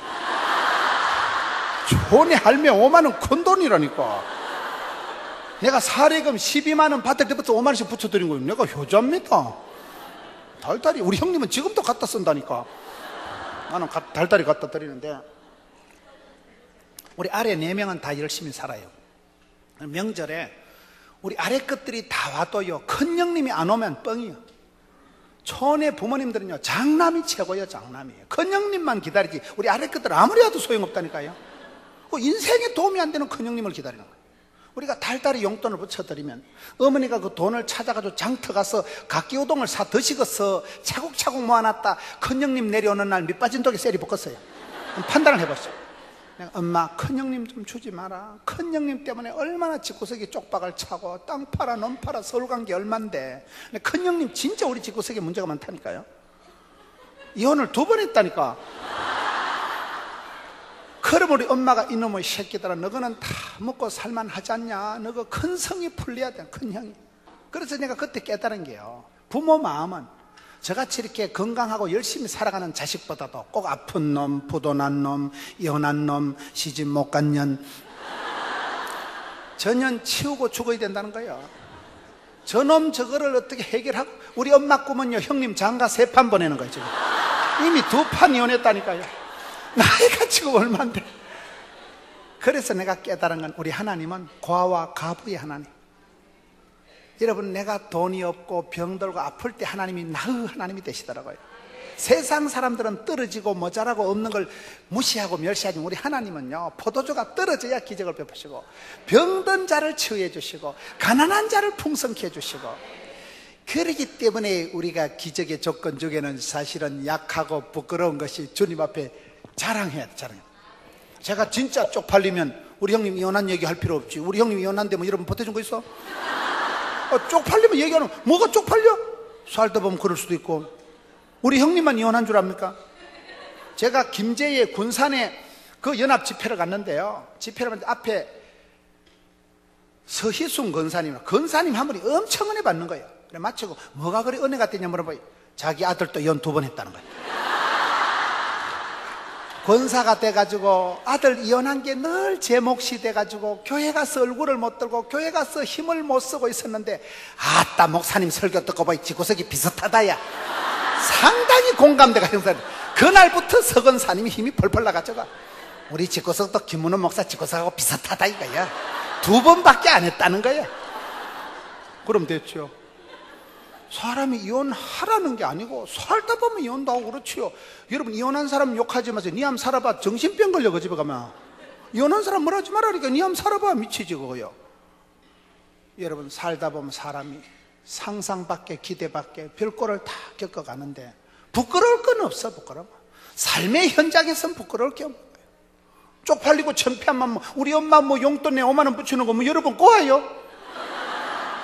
좋네 할매 5만 원 큰 돈이라니까. 내가 사례금 12만 원 받을 때부터 5만 원씩 붙여드린 거예요. 내가 효자입니다. 달달이 우리 형님은 지금도 갖다 쓴다니까. 나는 달달이 갖다 드리는데 우리 아래 4명은 다 열심히 살아요. 명절에 우리 아래 것들이 다 와도요 큰 형님이 안 오면 뻥이요. 촌의 부모님들은요 장남이 최고예요. 장남이에요. 큰 형님만 기다리지 우리 아래 것들은 아무리 해도 소용없다니까요. 인생에 도움이 안 되는 큰 형님을 기다리는 거예요. 우리가 달달이 용돈을 붙여드리면 어머니가 그 돈을 찾아가지고 장터 가서 각기우동을 사 드시고서 차곡차곡 모아놨다 큰형님 내려오는 날 밑빠진 독에 셀이 볶았어요. 판단을 해보시죠. 엄마 큰형님 좀 주지 마라. 큰형님 때문에 얼마나 집구석에 쪽박을 차고 땅 팔아 논 팔아 서울 간 게 얼만데. 큰형님 진짜 우리 집구석에 문제가 많다니까요. 이혼을 2번 했다니까. 그럼 우리 엄마가 이놈의 새끼들아 너거는 다 먹고 살만하지 않냐. 너거 큰 성이 풀려야 돼. 큰형이. 그래서 내가 그때 깨달은 게요 부모 마음은 저같이 이렇게 건강하고 열심히 살아가는 자식보다도 꼭 아픈 놈, 부도난 놈, 이혼한 놈, 시집 못 간 년 전년 치우고 죽어야 된다는 거예요. 저놈 저거를 어떻게 해결하고. 우리 엄마 꿈은요 형님 장가 3판 보내는 거예요. 지금 이미 2판 이혼했다니까요. 나이가 지금 얼만데. 그래서 내가 깨달은 건 우리 하나님은 과와 가부의 하나님. 여러분 내가 돈이 없고 병들고 아플 때 하나님이 나의 하나님이 되시더라고요. 세상 사람들은 떨어지고 모자라고 없는 걸 무시하고 멸시하지만 우리 하나님은요 포도주가 떨어져야 기적을 베푸시고 병든 자를 치유해 주시고 가난한 자를 풍성케 해주시고. 그렇기 때문에 우리가 기적의 조건 중에는 사실은 약하고 부끄러운 것이 주님 앞에 자랑해야 돼. 자랑해. 제가 진짜 쪽팔리면 우리 형님 이혼한 얘기 할 필요 없지. 우리 형님 이혼한데 뭐 여러분 보태준 거 있어? 쪽팔리면 얘기하는 뭐가 쪽팔려? 살다 보면 그럴 수도 있고. 우리 형님만 이혼한 줄 압니까? 제가 김제의 군산에 그 연합 집회를 갔는데요 집회를 갔는데 앞에 서희순 건사님 한 분이 엄청 은혜 받는 거예요. 그래 마치고 뭐가 그리 은혜가 되냐 물어봐요. 자기 아들도 이혼 2번 했다는 거예요. 권사가 돼가지고 아들 이혼한 게 늘 제 몫이 돼가지고 교회 가서 얼굴을 못 들고 교회 가서 힘을 못 쓰고 있었는데 아따 목사님 설교 듣고 보니 집구석이 비슷하다야. 상당히 공감대가 형성돼. 그날부터 서건사님이 힘이 펄펄 나가지고 우리 집구석도 김문호 목사 집구석하고 비슷하다 이거야. 2번밖에 안 했다는 거야. 그럼 됐죠. 사람이 이혼하라는 게 아니고 살다 보면 이혼도 하고 그렇지요. 여러분 이혼한 사람 욕하지 마세요. 니 한번 살아봐. 정신병 걸려 그 집에 가면. 이혼한 사람 뭐라 하지 말라니까. 니 한번 살아봐. 미치지 그거요. 여러분 살다 보면 사람이 상상 밖에 기대 밖에 별꼴을 다 겪어가는데 부끄러울 건 없어. 부끄러워. 삶의 현장에선 부끄러울 게 없는 거예요. 쪽팔리고 천폐한만 우리 엄마 뭐 용돈 내 5만 원 붙이는 거 뭐 여러분 꼬아요?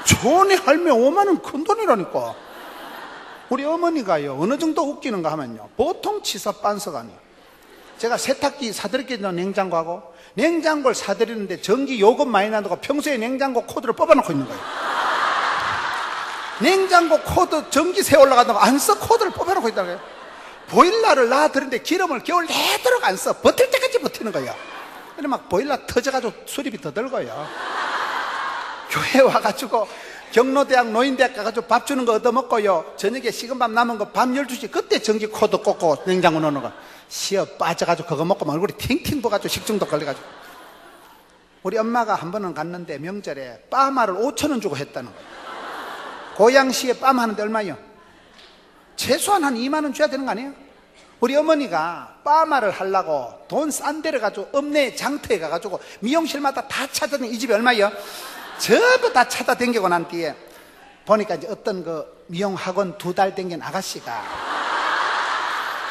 좋은 애 할매 5만 원 큰 돈이라니까. 우리 어머니가요 어느 정도 웃기는가 하면요 보통 치사 빤석 아니에요. 제가 세탁기 사드릴게요. 냉장고하고 냉장고를 사드리는데 전기 요금 많이 나다고 평소에 냉장고 코드를 뽑아놓고 있는 거예요. 냉장고 코드 전기세 올라간다고 안 써 코드를 뽑아놓고 있다는 거예요. 보일러를 놔드는데 기름을 겨울 내도록 안 써. 버틸 때까지 버티는 거예요. 그래 막 보일러 터져가지고 수리비 더 들고요. 교회 와가지고 경로대학 노인대학 가가지고 밥 주는 거 얻어먹고요 저녁에 식은 밥 남은 거 밤 12시 그때 전기 코드 꽂고 냉장고 넣는 거 시어 빠져가지고 그거 먹고 얼굴이 팅팅 부어가지고 식중독 걸려가지고. 우리 엄마가 한 번은 갔는데 명절에 빠마를 5,000원 주고 했다는 거예요. 고양시에 빠마 하는데 얼마요? 최소한 한 2만 원 줘야 되는 거 아니에요? 우리 어머니가 파마를 하려고 돈 싼 데를 가지고 읍내 장터에 가가지고 미용실마다 다 찾아다니. 이 집이 얼마예요? 전부 다 찾아다니고 난 뒤에 보니까 이제 어떤 그 미용학원 2달 댕긴 아가씨가,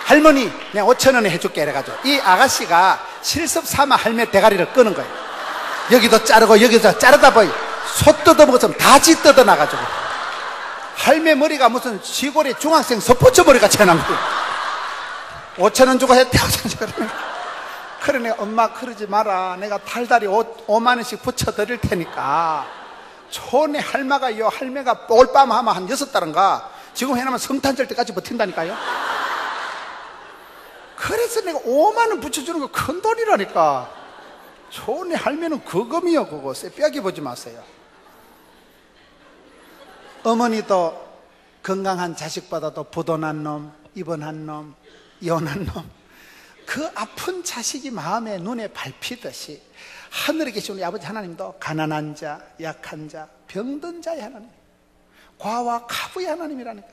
할머니 내가 5,000원에 해줄게 이래가지고 이 아가씨가 실습 삼아 할매 대가리를 끄는 거예요. 여기도 자르고 여기도 자르다 보니 소 뜯어먹었으면 다지 뜯어나가지고 할매 머리가 무슨 시골의 중학생 서포처 머리같이 해놓은 거예요. 5,000원 주고 했대. 그래 내가 엄마 그러지 마라, 내가 달달이 5만 원씩 붙여드릴 테니까. 촌에 할매가요, 할매가 올밤 하면 한 6달인가 지금 해놓으면 성탄절 때까지 버틴다니까요. 그래서 내가 5만 원 붙여주는 거 큰 돈이라니까. 촌에 할매는 그금이요, 그거. 쇠뼈기 보지 마세요. 어머니도 건강한 자식보다도 부도난 놈, 입원한 놈, 이혼한 놈, 그 아픈 자식이 마음에 눈에 밟히듯이 하늘에 계신 우리 아버지 하나님도 가난한 자, 약한 자, 병든 자의 하나님, 과와 가부의 하나님이라니까.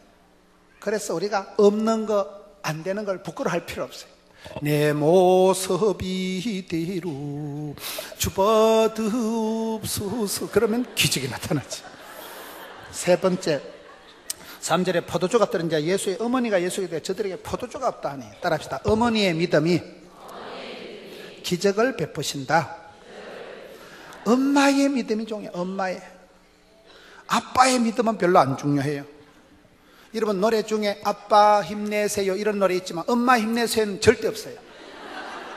그래서 우리가 없는 거, 안 되는 걸 부끄러워할 필요 없어요. 내 모습이 이대로 주버드옵소서. 그러면 기적이 나타나지. 세 번째, 3절에 포도주가 떨어진 자, 예수의 어머니가 예수에게 대해 저들에게 포도주가 없다니. 따라합시다. 어머니의 믿음이 기적을 베푸신다. 엄마의 믿음이 중요해요. 엄마의. 아빠의 믿음은 별로 안 중요해요. 여러분 노래 중에 아빠 힘내세요 이런 노래 있지만 엄마 힘내세요는 절대 없어요.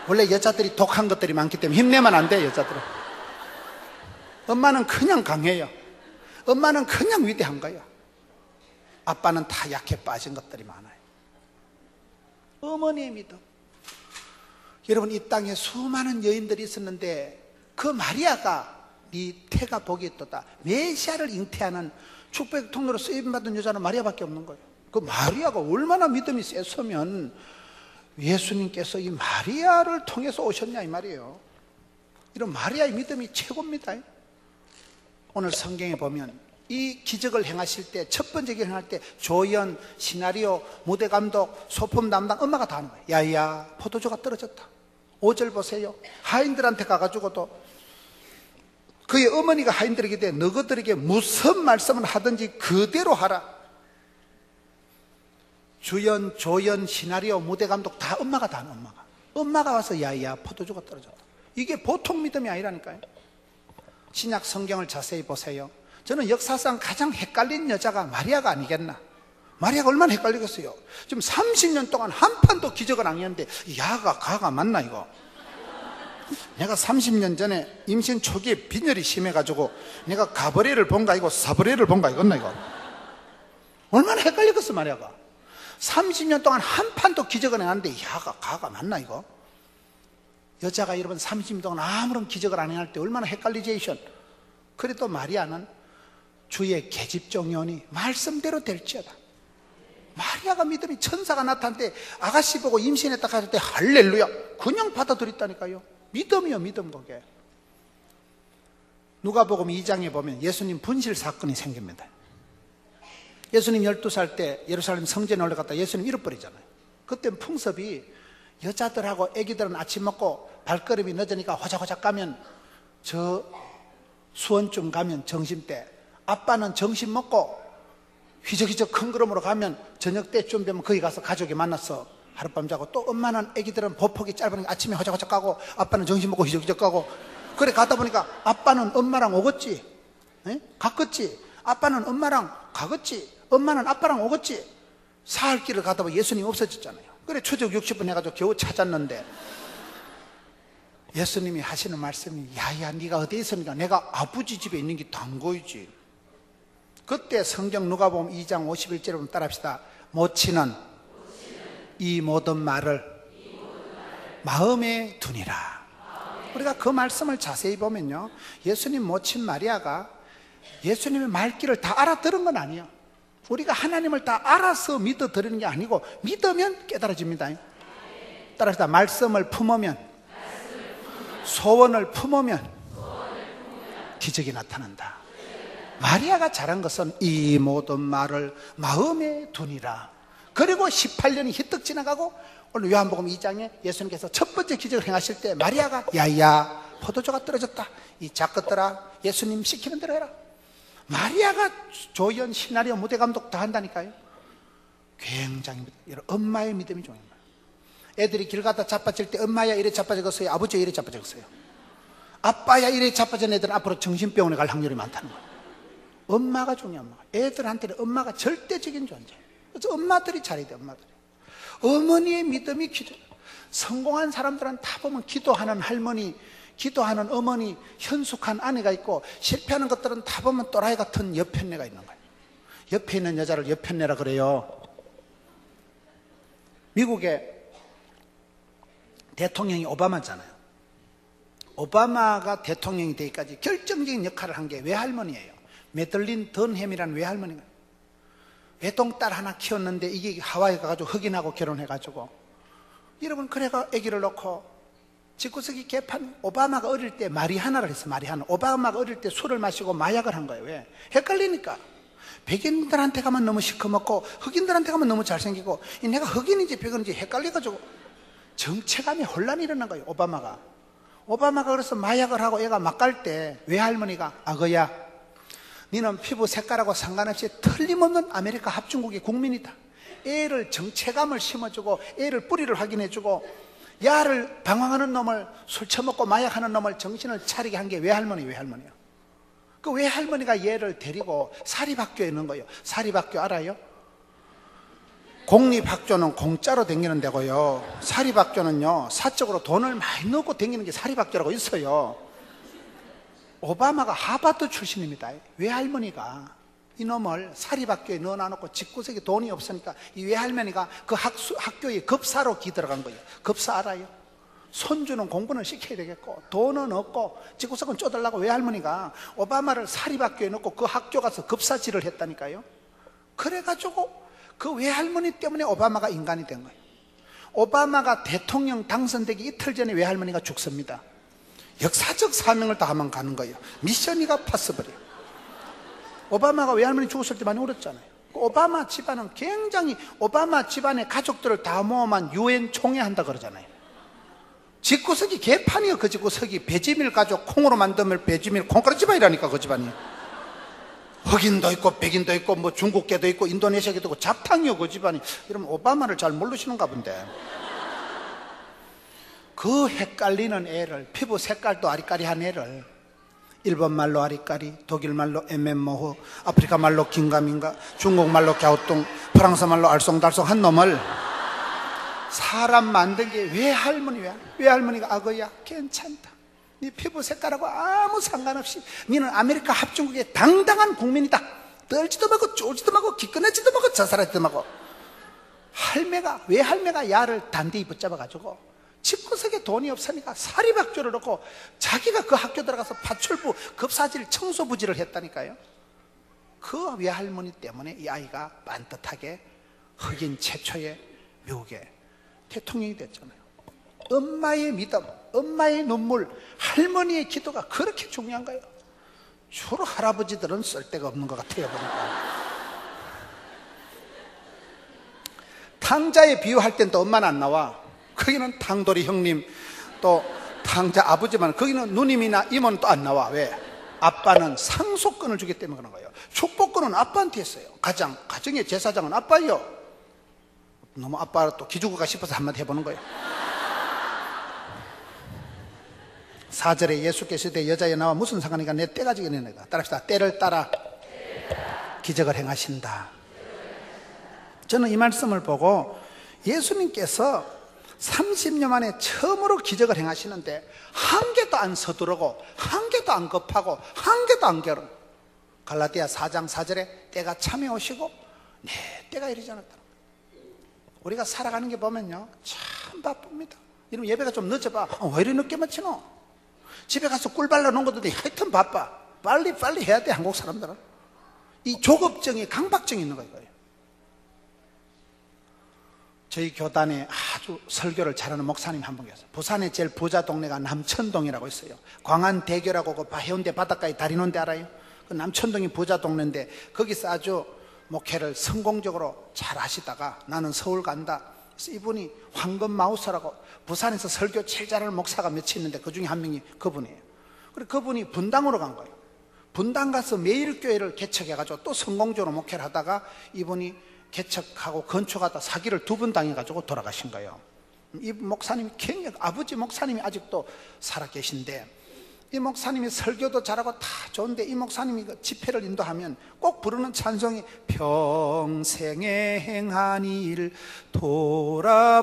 원래 여자들이 독한 것들이 많기 때문에 힘내면 안 돼요, 여자들은. 엄마는 그냥 강해요. 엄마는 그냥 위대한 거예요. 아빠는 다 약해 빠진 것들이 많아요. 어머니의 믿음. 여러분 이 땅에 수많은 여인들이 있었는데 그 마리아가 네 태가 복이 있도다, 메시아를 잉태하는 축복 통로로 쓰임받은 여자는 마리아밖에 없는 거예요. 그 마리아가 얼마나 믿음이 셌으면 예수님께서 이 마리아를 통해서 오셨냐 이 말이에요. 이런 마리아의 믿음이 최고입니다. 오늘 성경에 보면 이 기적을 행하실 때, 첫 번째 기적을 행할 때 조연, 시나리오, 무대 감독, 소품 담당 엄마가 다 하는 거예요. 야야 포도주가 떨어졌다. 5절 보세요. 하인들한테 가가지고도 그의 어머니가 하인들에게 대해 너희들에게 무슨 말씀을 하든지 그대로 하라. 주연, 조연, 시나리오, 무대 감독 다 엄마가 다 하는. 엄마가 와서 야야 포도주가 떨어졌다. 이게 보통 믿음이 아니라니까요. 신약 성경을 자세히 보세요. 저는 역사상 가장 헷갈린 여자가 마리아가 아니겠나. 마리아가 얼마나 헷갈리겠어요. 지금 30년 동안 한 판도 기적을 안 했는데 야가 가가 맞나 이거. 내가 30년 전에 임신 초기에 빈혈이 심해가지고 내가 가브리엘을 본가 이거 사브리엘을 본가 이거나 이거. 얼마나 헷갈리겠어 마리아가. 30년 동안 한 판도 기적을 해놨는데 야가 가가 맞나 이거. 여자가 여러분 30년 동안 아무런 기적을 안 해낼 때 얼마나 헷갈리제이션. 그래도 마리아는 주의 계집종이오니 말씀대로 될지어다. 마리아가 믿음이, 천사가 나타날 때 아가씨 보고 임신했다 할 때 할렐루야 그냥 받아들였다니까요. 믿음이요 믿음. 그게 누가복음 2장에 보면 예수님 분실 사건이 생깁니다. 예수님 12살 때 예루살렘 성전에 올라갔다 예수님 잃어버리잖아요. 그때 풍습이 여자들하고 애기들은 아침 먹고 발걸음이 늦으니까 호작호작 가면 저 수원쯤 가면 점심때, 아빠는 점심 먹고 휘적휘적 큰 걸음으로 가면 저녁 때쯤 되면 거기 가서 가족이 만나서 하룻밤 자고, 또 엄마는 애기들은 보폭이 짧으니까 아침에 호작호작 가고 아빠는 점심 먹고 휘적휘적 가고, 그래 가다 보니까 아빠는 엄마랑 오겠지, 가겠지, 아빠는 엄마랑 가겠지, 엄마는 아빠랑 오겠지. 사흘 길을 가다 보면 예수님 없어졌잖아요. 그래 추적 60분 해가지고 겨우 찾았는데 예수님이 하시는 말씀이 야야 네가 어디에 있습니까? 내가 아버지 집에 있는 게 단거이지. 그때 성경 누가복음 2장 51절에 보면 따라합시다. 모친은 이 모든 말을 마음에 두니라. 우리가 그 말씀을 자세히 보면요, 예수님 모친 마리아가 예수님의 말귀를 다 알아들은 건 아니에요. 우리가 하나님을 다 알아서 믿어드리는 게 아니고 믿으면 깨달아집니다. 따라합시다. 말씀을 품으면, 소원을 품으면 기적이 나타난다. 마리아가 잘한 것은 이 모든 말을 마음에 두니라. 그리고 18년이 휘떡 지나가고 오늘 요한복음 2장에 예수님께서 첫 번째 기적을 행하실 때 마리아가 야야 포도주가 떨어졌다, 이 작것들아 예수님 시키는 대로 해라. 마리아가 조연, 시나리오, 무대 감독 다 한다니까요. 굉장히 엄마의 믿음이 중요합니다. 애들이 길 가다 자빠질 때 엄마야 이래 자빠졌어요, 아버지야 이래 자빠졌어요, 아빠야 이래 자빠진 애들은 앞으로 정신병원에 갈 확률이 많다는 거예요. 엄마가 중요한 거예요. 애들한테는 엄마가 절대적인 존재예요. 그래서 엄마들이 잘해야 돼요. 엄마들이. 어머니의 믿음이 기도. 성공한 사람들은 다 보면 기도하는 할머니, 기도하는 어머니, 현숙한 아내가 있고, 실패하는 것들은 다 보면 또라이 같은 여편네가 있는 거예요. 옆에 있는 여자를 여편네라 그래요. 미국의 대통령이 오바마잖아요. 오바마가 대통령이 되기까지 결정적인 역할을 한 게 외할머니예요. 메들린 던햄이라는 외할머니가 외동딸 하나 키웠는데 이게 하와이 가가지고 흑인하고 결혼해가지고, 여러분 그래가 아기를 놓고 집구석이 개판. 오바마가 어릴 때 마리하나를 했어. 마리하나. 오바마가 어릴 때 술을 마시고 마약을 한 거예요. 왜? 헷갈리니까. 백인들한테 가면 너무 시커멓고 흑인들한테 가면 너무 잘생기고, 내가 흑인인지 백인인지 헷갈려가지고 정체감에 혼란이 일어난 거예요. 오바마가 그래서 마약을 하고 애가 막 갈 때 외할머니가 아거야, 너는 피부 색깔하고 상관없이 틀림없는 아메리카 합중국의 국민이다. 애를 정체감을 심어주고 애를 뿌리를 확인해주고, 야를 방황하는 놈을, 술 처먹고 마약하는 놈을 정신을 차리게 한 게 외할머니야. 그 외할머니가 얘를 데리고 사립학교에 넣은 거예요. 사립학교 알아요? 공립학교는 공짜로 다니는 데고요, 사립학교는요 사적으로 돈을 많이 넣고 다니는 게 사립학교라고 있어요. 오바마가 하버드 출신입니다. 외할머니가 이놈을 사립학교에 넣어놔놓고 집구석에 돈이 없으니까 이 외할머니가 그 학교에 급사로 기 들어간 거예요. 급사 알아요? 손주는 공부는 시켜야 되겠고 돈은 없고 집구석은 쪼달라고 외할머니가 오바마를 사립학교에 넣고 그 학교 가서 급사질을 했다니까요. 그래가지고 그 외할머니 때문에 오바마가 인간이 된 거예요. 오바마가 대통령 당선되기 이틀 전에 외할머니가 죽습니다. 역사적 사명을 다하면 가는 거예요. 미션이가 파서버려. 오바마가 외할머니 죽었을 때 많이 울었잖아요. 오바마 집안은 굉장히, 오바마 집안의 가족들을 다 모으면 유엔 총회한다 그러잖아요. 집구석이 개판이에요. 그 집구석이 배지밀 가족, 콩으로 만들면 배지밀 콩가루 집안이라니까. 그 집안이 흑인도 있고 백인도 있고 뭐 중국계도 있고 인도네시아계도 있고 잡탕이요 그 집안이. 이러면 오바마를 잘 모르시는가 본데. 그 헷갈리는 애를, 피부 색깔도 아리까리한 애를 일본말로 아리까리, 독일말로 엠엠모호, 아프리카말로 긴가민가, 중국말로 갸우뚱, 프랑스말로 알쏭달쏭 한 놈을 사람 만든 게 외할머니야. 외할머니가 아거야 괜찮다, 네 피부 색깔하고 아무 상관없이 너는 아메리카 합중국의 당당한 국민이다. 떨지도 말고 쫄지도 말고 기꺼내지도 말고 자살하지도 말고. 외할매가 야를 단디히 붙잡아가지고 집구석에 돈이 없으니까 사립학교를 넣고 자기가 그 학교 들어가서 파출부 급사질 청소부지를 했다니까요. 그 외할머니 때문에 이 아이가 반듯하게 흑인 최초의 미국의 대통령이 됐잖아요. 엄마의 믿음, 엄마의 눈물, 할머니의 기도가 그렇게 중요한 거예요. 주로 할아버지들은 쓸데가 없는 것 같아요. 보니까. 탕자에 비유할 땐 또 엄마는 안 나와. 거기는 탕돌이 형님, 또 탕자 아버지만, 거기는 누님이나 이모는 또 안 나와. 왜? 아빠는 상속권을 주기 때문에 그런 거예요. 축복권은 아빠한테 했어요. 가정의 제사장은 아빠예요. 너무 아빠가 또 기죽을까 싶어서 한마디 해보는 거예요. 4절에 예수께서 때 여자에 나와 무슨 상관이가 내 때가 지게 내가 따라합시다. 때를 따라 기적을 행하신다. 저는 이 말씀을 보고 예수님께서 30년 만에 처음으로 기적을 행하시는데 한 개도 안 서두르고 한 개도 안 급하고 한 개도 안 게으르고, 갈라디아 4장 4절에 때가 참에 오시고 네 때가 이르지 않았다. 우리가 살아가는 게 보면요 참 바쁩니다. 이러면 예배가 좀 늦어봐. 왜 이리 늦게 마치노? 집에 가서 꿀 발라놓은 것도 하여튼 바빠. 빨리 해야 돼. 한국 사람들은 이 조급증이, 강박증이 있는 거예요. 저희 교단에 아주 설교를 잘하는 목사님 한 분 계세요. 부산의 제일 부자 동네가 남천동이라고 있어요. 광안대교라고 그 해운대 바닷가에 다리 놓은 데 알아요? 그 남천동이 부자 동네인데 거기서 아주 목회를 성공적으로 잘 하시다가 나는 서울 간다. 그래서 이분이 황금 마우스라고 부산에서 설교 제일 잘하는 목사가 몇이 있는데 그 중에 한 명이 그분이에요. 그리고 그분이 분당으로 간 거예요. 분당 가서 매일교회를 개척해가지고 또 성공적으로 목회를 하다가 이분이 개척하고 건축하다 사기를 2번 당해가지고 돌아가신 거예요. 이 목사님이 굉장히, 아버지 목사님이 아직도 살아계신데, 이 목사님이 설교도 잘하고 다 좋은데 이 목사님이 그 집회를 인도하면 꼭 부르는 찬송이 평생에 행한 일 돌아보니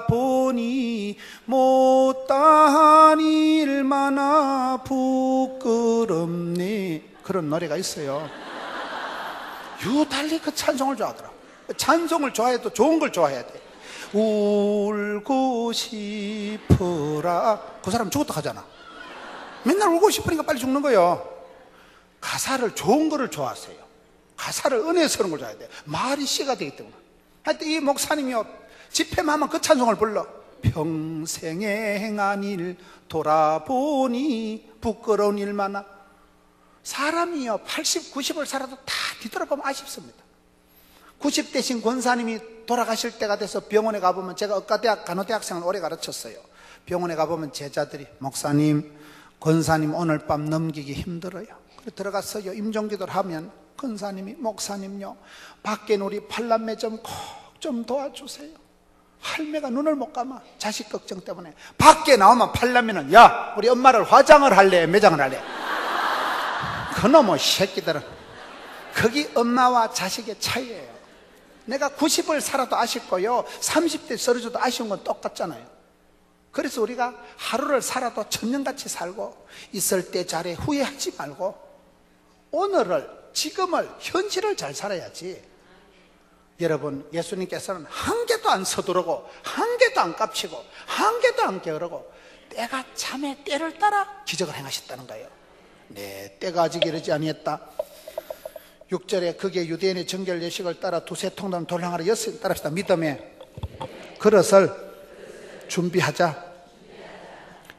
못다한 일 많아 부끄럽네, 그런 노래가 있어요. 유달리 그 찬송을 좋아하더라고. 찬송을 좋아해도 좋은 걸 좋아해야 돼. 울고 싶어라, 그 사람 죽었다 하잖아. 맨날 울고 싶으니까 빨리 죽는 거예요. 가사를, 좋은 거를 좋아하세요. 가사를, 은혜스러운 걸 좋아해야 돼. 말이 씨가 되기 때문에. 하여튼 이 목사님이요, 집회만 하면 그 찬송을 불러. 평생에 행한 일 돌아보니 부끄러운 일 많아. 사람이요 80, 90을 살아도 다 뒤돌아보면 아쉽습니다. 90대신 권사님이 돌아가실 때가 돼서 병원에 가보면, 제가 의과대학 간호대학생을 오래 가르쳤어요. 병원에 가보면 제자들이 권사님 오늘 밤 넘기기 힘들어요. 그래 들어갔어요. 임종기도를 하면 권사님이 목사님요, 밖에 우리 팔남매 좀 꼭 좀 도와주세요. 할매가 눈을 못 감아, 자식 걱정 때문에. 밖에 나오면 팔남매는 야, 우리 엄마를 화장을 할래, 매장을 할래? 그놈의 새끼들은, 거기 엄마와 자식의 차이예요. 내가 90을 살아도 아쉽고요, 30대 쓰러져도 아쉬운 건 똑같잖아요. 그래서 우리가 하루를 살아도 천년같이 살고, 있을 때 잘해 후회하지 말고 오늘을, 지금을, 현실을 잘 살아야지. 여러분, 예수님께서는 한 개도 안 서두르고 한 개도 안 깝치고 한 개도 안 게으르고 때가 참에 때를 따라 기적을 행하셨다는 거예요. 네, 때가 아직 이르지 아니했다. 6절에 그게 유대인의 정결 예식을 따라 두세 통단 돌항아리 엿을 따릅시다. 믿음의 그릇을 준비하자.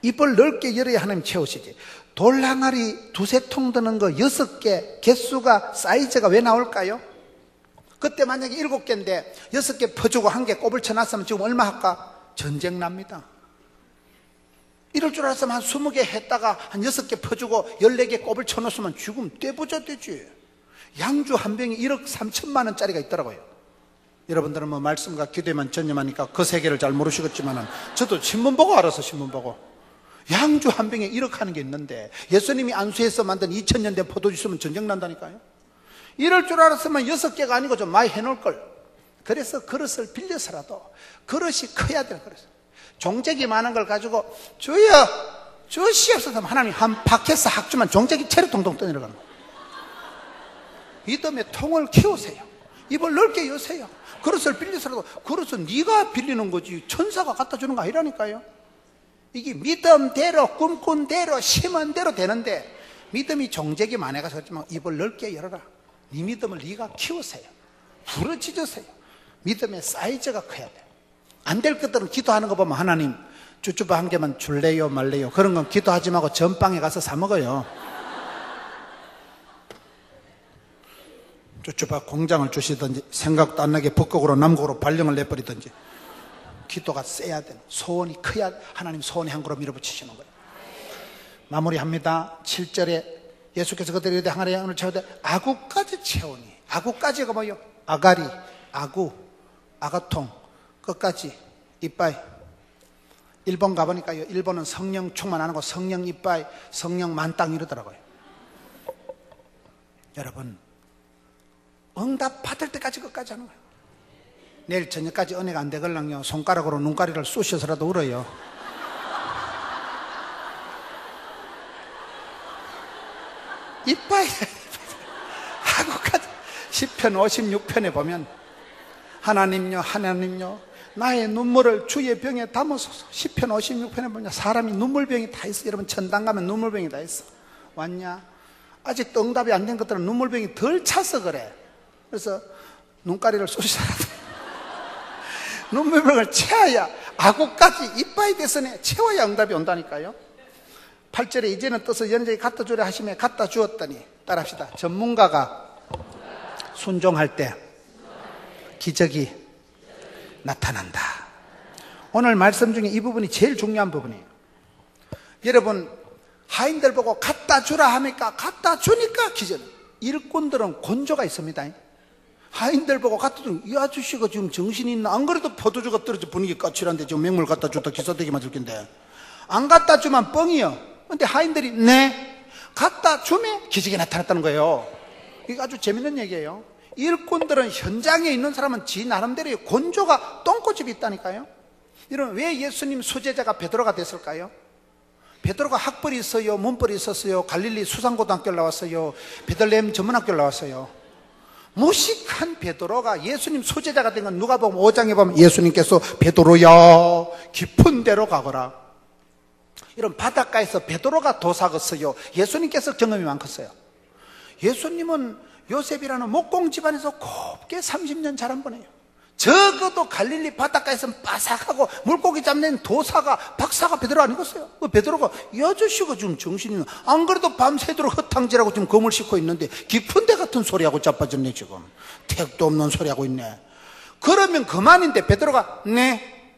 입을 넓게 열어야 하나님 채우시지. 돌항아리 두세 통 드는 거 6개, 개수가, 사이즈가 왜 나올까요? 그때 만약에 7개인데 6개 퍼주고 1개 꼽을 쳐놨으면 지금 얼마 할까? 전쟁 납니다. 이럴 줄 알았으면 한 20개 했다가 한 6개 퍼주고 14개 꼽을 쳐놓으면 지금 떼부자 되지. 양주 한 병이 1억 3천만 원짜리가 있더라고요. 여러분들은 뭐 말씀과 기도에만 전념하니까 그 세계를 잘 모르시겠지만은 저도 신문 보고 알아서 신문 보고, 양주 한 병에 1억 하는 게 있는데 예수님이 안수해서 만든 2000년 된 포도주 있으면 전쟁 난다니까요. 이럴 줄 알았으면 6개가 아니고 좀 많이 해놓을 걸. 그래서 그릇을 빌려서라도, 그릇이 커야 될 그릇. 종적이 많은 걸 가지고 주여 주시옵소서 하면 하나님 한 바퀴에서 학주만 종적이 체력통통 떠내려가는 거예요. 믿음의 통을 키우세요. 입을 넓게 여세요. 그릇을 빌려서라도, 그릇은 네가 빌리는 거지 천사가 갖다 주는 거 아니라니까요. 이게 믿음대로, 꿈꾼 대로, 심은 대로 되는데, 믿음이 종적이 많아가서 그렇지만 입을 넓게 열어라. 네 믿음을 네가 키우세요. 부르짖으세요. 믿음의 사이즈가 커야 돼. 안 될 것들은 기도하는 거 보면 하나님 쭈쭈바 한 개만 줄래요 말래요, 그런 건 기도하지 말고 전방에 가서 사 먹어요. 쭈쭈바 공장을 주시든지 생각도 안 나게 북극으로 남극으로 발령을 내버리든지, 기도가 세야 돼. 소원이 커야 하나님 소원의 한 그릇 밀어붙이시는 거예요. 마무리합니다. 7절에 예수께서 그들에게 이르되 항아리 양을 채우되 아구까지 채우니. 아구까지가 뭐예요? 아가리, 아구, 아가통, 끝까지 이빠이. 일본 가보니까요, 일본은 성령 충만하는 거 성령 이빠이, 성령 만땅 이러더라고요. 여러분, 응답 받을 때까지 끝까지 하는 거예요. 내일 저녁까지 은혜가 안 되걸랑요, 손가락으로 눈가리를 쑤셔서라도 울어요. 이빠이 하고까지. 시편 56편에 보면 하나님요 나의 눈물을 주의 병에 담으소서. 시편 56편에 보면 사람이 눈물병이 다 있어. 여러분 천당 가면 눈물병이 다 있어. 왔냐? 아직도 응답이 안 된 것들은 눈물병이 덜 차서 그래. 그래서 눈가리를 쑤시라도 눈물병을 채워야, 아구까지 이빠이 대선에 채워야 응답이 온다니까요. 8절에 이제는 떠서 연장에 갖다 주려 하시며 갖다 주었더니, 따라합시다. 전문가가 순종할 때 기적이 나타난다. 오늘 말씀 중에 이 부분이 제일 중요한 부분이에요. 여러분, 하인들 보고 갖다 주라 하니까 갖다 주니까 기적. 일꾼들은 곤조가 있습니다. 하인들 보고 갖다 주면 이 아저씨가 지금 정신이 있나? 안 그래도 포도주가 떨어져 분위기 까칠한데 지금 맹물 갖다 줬다 기사대기 맞을 텐데 안 갖다 주면 뻥이요. 근데 하인들이 네 갖다 주면 기적이 나타났다는 거예요. 이거 아주 재밌는 얘기예요. 일꾼들은 현장에 있는 사람은 지 나름대로의 곤조가 똥꼬집이 있다니까요. 이런 왜 예수님 수제자가 베드로가 됐을까요? 베드로가 학벌이 있어요? 문벌이 있었어요? 갈릴리 수산고등학교를 나왔어요? 베들레헴 전문학교를 나왔어요? 무식한 베드로가 예수님 수제자가 된 건 누가 보면 5장에 보면 예수님께서 베드로야 깊은 데로 가거라. 이런 바닷가에서 베드로가 도사겠어요? 예수님께서 경험이 많겠어요? 예수님은 요셉이라는 목공 집안에서 곱게 30년 자란 분이에요. 적어도 갈릴리 바닷가에서는 바삭하고 물고기 잡는 도사가 박사가 베드로 아니겠어요? 그 베드로가 이 아저씨가 지금 정신이 있나? 안 그래도 밤새도록 헛탕질하고 지금 검을 싣고 있는데 깊은 데 같은 소리하고 자빠졌네. 지금 택도 없는 소리하고 있네. 그러면 그만인데 베드로가 네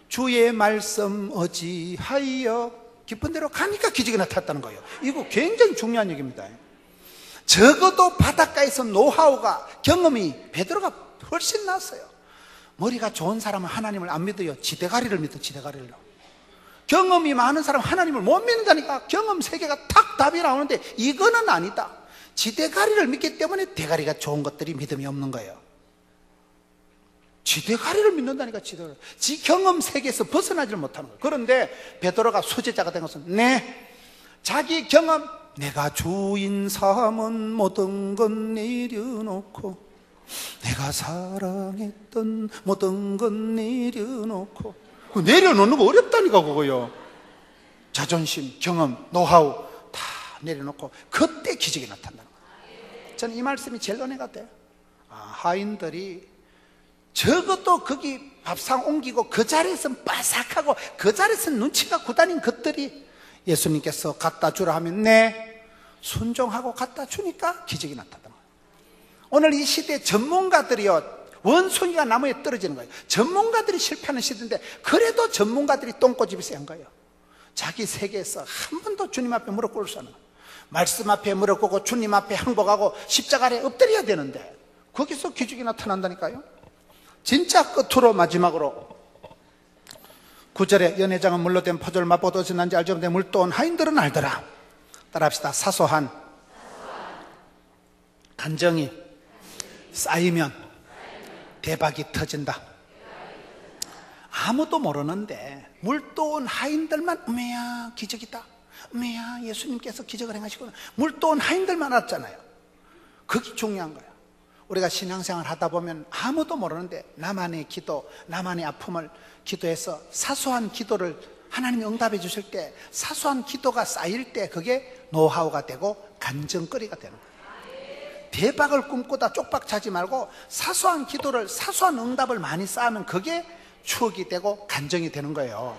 주의 말씀 어지하여 깊은 데로 가니까 기적이 나타났다는 거예요. 이거 굉장히 중요한 얘기입니다. 적어도 바닷가에서 노하우가 경험이 베드로가 훨씬 낫어요. 머리가 좋은 사람은 하나님을 안 믿어요. 지대가리를 믿어. 지대가리를. 경험이 많은 사람은 하나님을 못 믿는다니까. 경험 세계가 탁 답이 나오는데 이거는 아니다. 지대가리를 믿기 때문에 대가리가 좋은 것들이 믿음이 없는 거예요. 지대가리를 믿는다니까. 지대가리. 지 경험 세계에서 벗어나지를 못하는 거예요. 그런데 베드로가 수제자가 된 것은 자기 경험 내가 주인 삼은 모든 건 내려놓고 내가 사랑했던 모든 건 내려놓고. 내려놓는 거 어렵다니까 그거요. 자존심, 경험, 노하우 다 내려놓고 그때 기적이 나타난다는 거예요. 저는 이 말씀이 제일 은혜가 돼요. 하인들이 적어도 거기 밥상 옮기고 그 자리에서 바삭하고 그 자리에서 눈치가 굳어진 것들이 예수님께서 갖다 주라 하면 순종하고 갖다 주니까 기적이 나타난다. 오늘 이 시대 전문가들이요, 원숭이가 나무에 떨어지는 거예요. 전문가들이 실패하는 시대인데 그래도 전문가들이 똥꼬집이 센 거예요. 자기 세계에서 한 번도 주님 앞에 무릎 꿇을 수 없는 거예요. 말씀 앞에 무릎 꿇고 주님 앞에 항복하고 십자가 아래 엎드려야 되는데 거기서 기적이 나타난다니까요. 진짜 끝으로 마지막으로 9절에 연회장은 물로 된 포도를 맛보고 어디서 난지 알지 못해 물도 온 하인들은 알더라. 따라합시다. 사소한 감정이 쌓이면 대박이 터진다. 아무도 모르는데 물도 온 하인들만 어메야 기적이다. 어메야 예수님께서 기적을 행하시구나. 물도 온 하인들만 알았잖아요. 그게 중요한 거예요. 우리가 신앙생활 하다 보면 아무도 모르는데 나만의 기도, 나만의 아픔을 기도해서 사소한 기도를 하나님이 응답해 주실 때 사소한 기도가 쌓일 때 그게 노하우가 되고 간증거리가 되는 거예요. 대박을 꿈꾸다 쪽박 차지 말고 사소한 기도를, 사소한 응답을 많이 쌓으면 그게 추억이 되고 간증이 되는 거예요.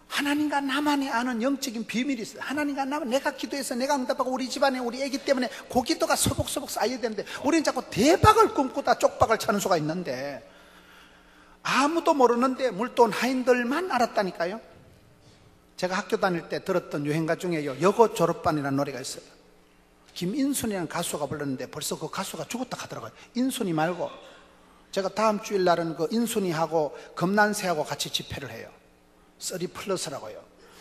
하나님과 나만이 아는 영적인 비밀이 있어요. 하나님과 나만, 내가 기도해서 내가 응답하고 우리 집안에 우리 애기 때문에 그 기도가 소복소복 쌓여야 되는데 우리는 자꾸 대박을 꿈꾸다 쪽박을 차는 수가 있는데 아무도 모르는데 물도 온 하인들만 알았다니까요. 제가 학교 다닐 때 들었던 유행가 중에요, 여고 졸업반이라는 노래가 있어요. 김인순이라는 가수가 불렀는데 벌써 그 가수가 죽었다 하더라고요. 인순이 말고 제가 다음 주일 날은 그 인순이하고 금난새하고 같이 집회를 해요. 30+라고요.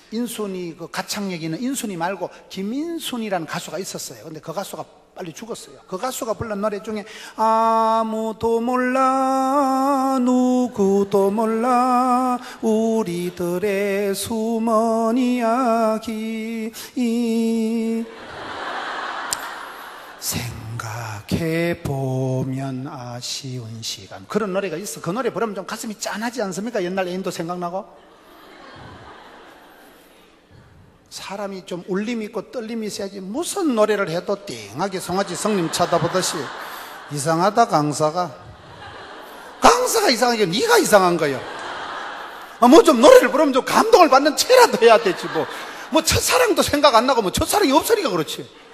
인순이 그 가창 얘기는 인순이 말고 김인순이라는 가수가 있었어요. 근데 그 가수가 빨리 죽었어요. 그 가수가 불른 노래 중에 아무도 몰라 누구도 몰라 우리들의 숨은 이야기 생각해보면 아쉬운 시간, 그런 노래가 있어. 그 노래 부르면 좀 가슴이 짠하지 않습니까? 옛날 애인도 생각나고. 사람이 좀 울림이 있고 떨림이 있어야지 무슨 노래를 해도 띵하게 송아지 성님 쳐다보듯이 이상하다. 강사가 이상하게 네가 이상한 거예요. 뭐 좀 노래를 부르면 좀 감동을 받는 채라도 해야 되지. 뭐 첫사랑도 생각 안 나고 뭐 첫사랑이 없으니까 그렇지.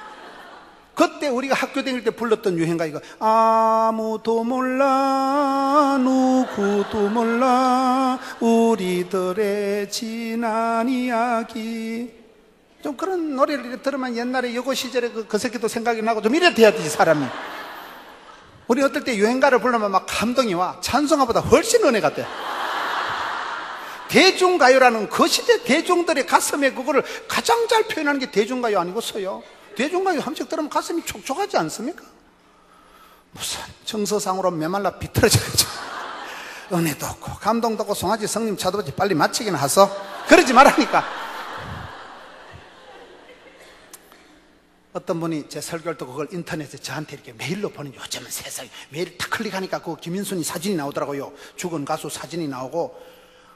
그때 우리가 학교 다닐 때 불렀던 유행가 이거 아무도 몰라 누구도 몰라 우리들의 지난 이야기. 좀 그런 노래를 들으면 옛날에 여고 시절에 그 새끼도 생각이 나고 좀 이래 돼야 되지 사람이. 우리 어떨 때 유행가를 부르면 막 감동이 와. 찬송가보다 훨씬 은혜가 돼. 대중가요라는 그 시대 대중들의 가슴에 그거를 가장 잘 표현하는 게 대중가요 아니겠어요? 대중가요 한 번 들으면 가슴이 촉촉하지 않습니까? 무슨 정서상으로 메말라 비틀어져가지고 은혜도 없고 감동도 없고 송아지 성님 차도지 빨리 마치기나 하소. 그러지 말라니까. 어떤 분이 제 설교를 또 그걸 인터넷에 저한테 이렇게 메일로 보내요. 어쩌면 세상에 메일 딱 클릭하니까 그 김인순이 사진이 나오더라고요. 죽은 가수 사진이 나오고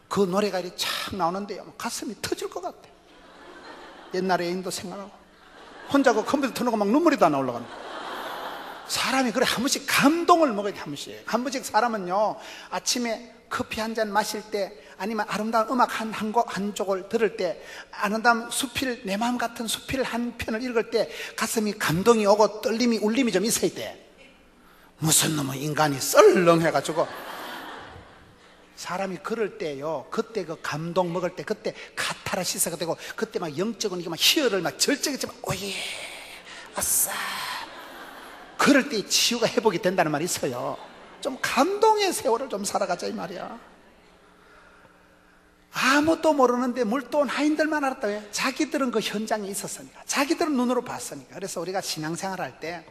그 노래가 이렇게 착 나오는데요, 가슴이 터질 것 같아요. 옛날의 애인도 생각나고 혼자 그 컴퓨터 틀어놓고 막 눈물이 다 나올라가는. 사람이 그래 한 번씩 감동을 먹어야 돼. 한 번씩 사람은요 아침에 커피 한 잔 마실 때 아니면 아름다운 음악 한 쪽을 들을 때 아름다운 수필 내 마음 같은 수필 한 편을 읽을 때 가슴이 감동이 오고 떨림이 울림이 좀 있어야 돼. 무슨 놈의 인간이 썰렁해가지고 사람이 그럴 때요, 그때 그 감동 먹을 때 그때 카타르시스가 되고 그때 막 영적은 이게 막 희열을 막 절정했지만 오예 아싸 그럴 때 치유가 회복이 된다는 말이 있어요. 좀 감동의 세월을 좀 살아가자 이 말이야. 아무도 모르는데 물도온 하인들만 알았다. 왜? 자기들은 그 현장에 있었으니까, 자기들은 눈으로 봤으니까. 그래서 우리가 신앙생활 할 때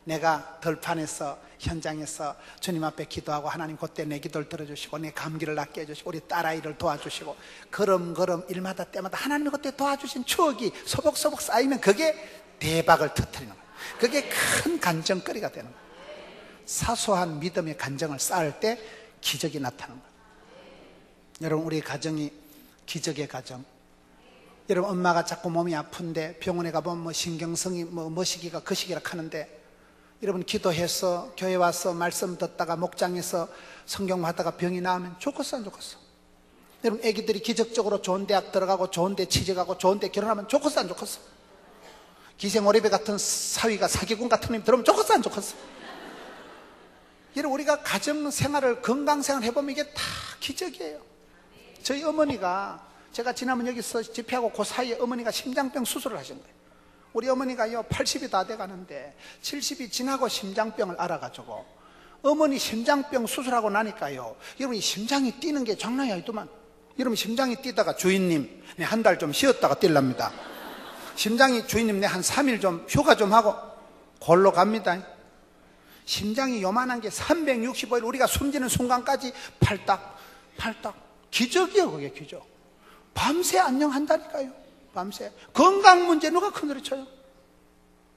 내가 들판에서 현장에서 주님 앞에 기도하고 하나님 그때 내 기도를 들어주시고 내 감기를 낫게 해주시고 우리 딸아이를 도와주시고 걸음걸음 일마다 때마다 하나님이 그때 도와주신 추억이 소복소복 쌓이면 그게 대박을 터뜨리는 거예요. 그게 큰 간증거리가 되는 거예요. 사소한 믿음의 간증을 쌓을 때 기적이 나타나는 거예요. 여러분 우리 가정이 기적의 가정. 여러분 엄마가 자꾸 몸이 아픈데 병원에 가보면 뭐 신경성이 뭐 시기가 그 시기라 하는데 여러분 기도해서 교회 와서 말씀 듣다가 목장에서 성경 하다가 병이 나으면 좋겠어 안 좋겠어? 여러분 애기들이 기적적으로 좋은 대학 들어가고 좋은 데 취직하고 좋은 데 결혼하면 좋겠어 안 좋겠어? 기생오리배 같은 사위가 사기꾼 같은 놈이 들어오면 좋겠어 안 좋겠어? 여러분 우리가 가정생활을 건강생활 해보면 이게 다 기적이에요. 저희 어머니가 제가 지난번 여기서 집회하고 그 사이에 어머니가 심장병 수술을 하신 거예요. 우리 어머니가요 80이 다 돼가는데 70이 지나고 심장병을 알아가지고 어머니 심장병 수술하고 나니까요 여러분 심장이 뛰는 게 장난이 아니더만. 여러분 심장이 뛰다가 주인님 네, 한 달 좀 쉬었다가 뛸랍니다. 심장이 주인님 내 한 3일 좀 휴가 좀 하고 골로 갑니다. 심장이 요만한 게 365일 우리가 숨지는 순간까지 팔딱 기적이요. 그게 기적. 밤새 안녕한다니까요. 밤새. 건강 문제 누가 큰소리 쳐요?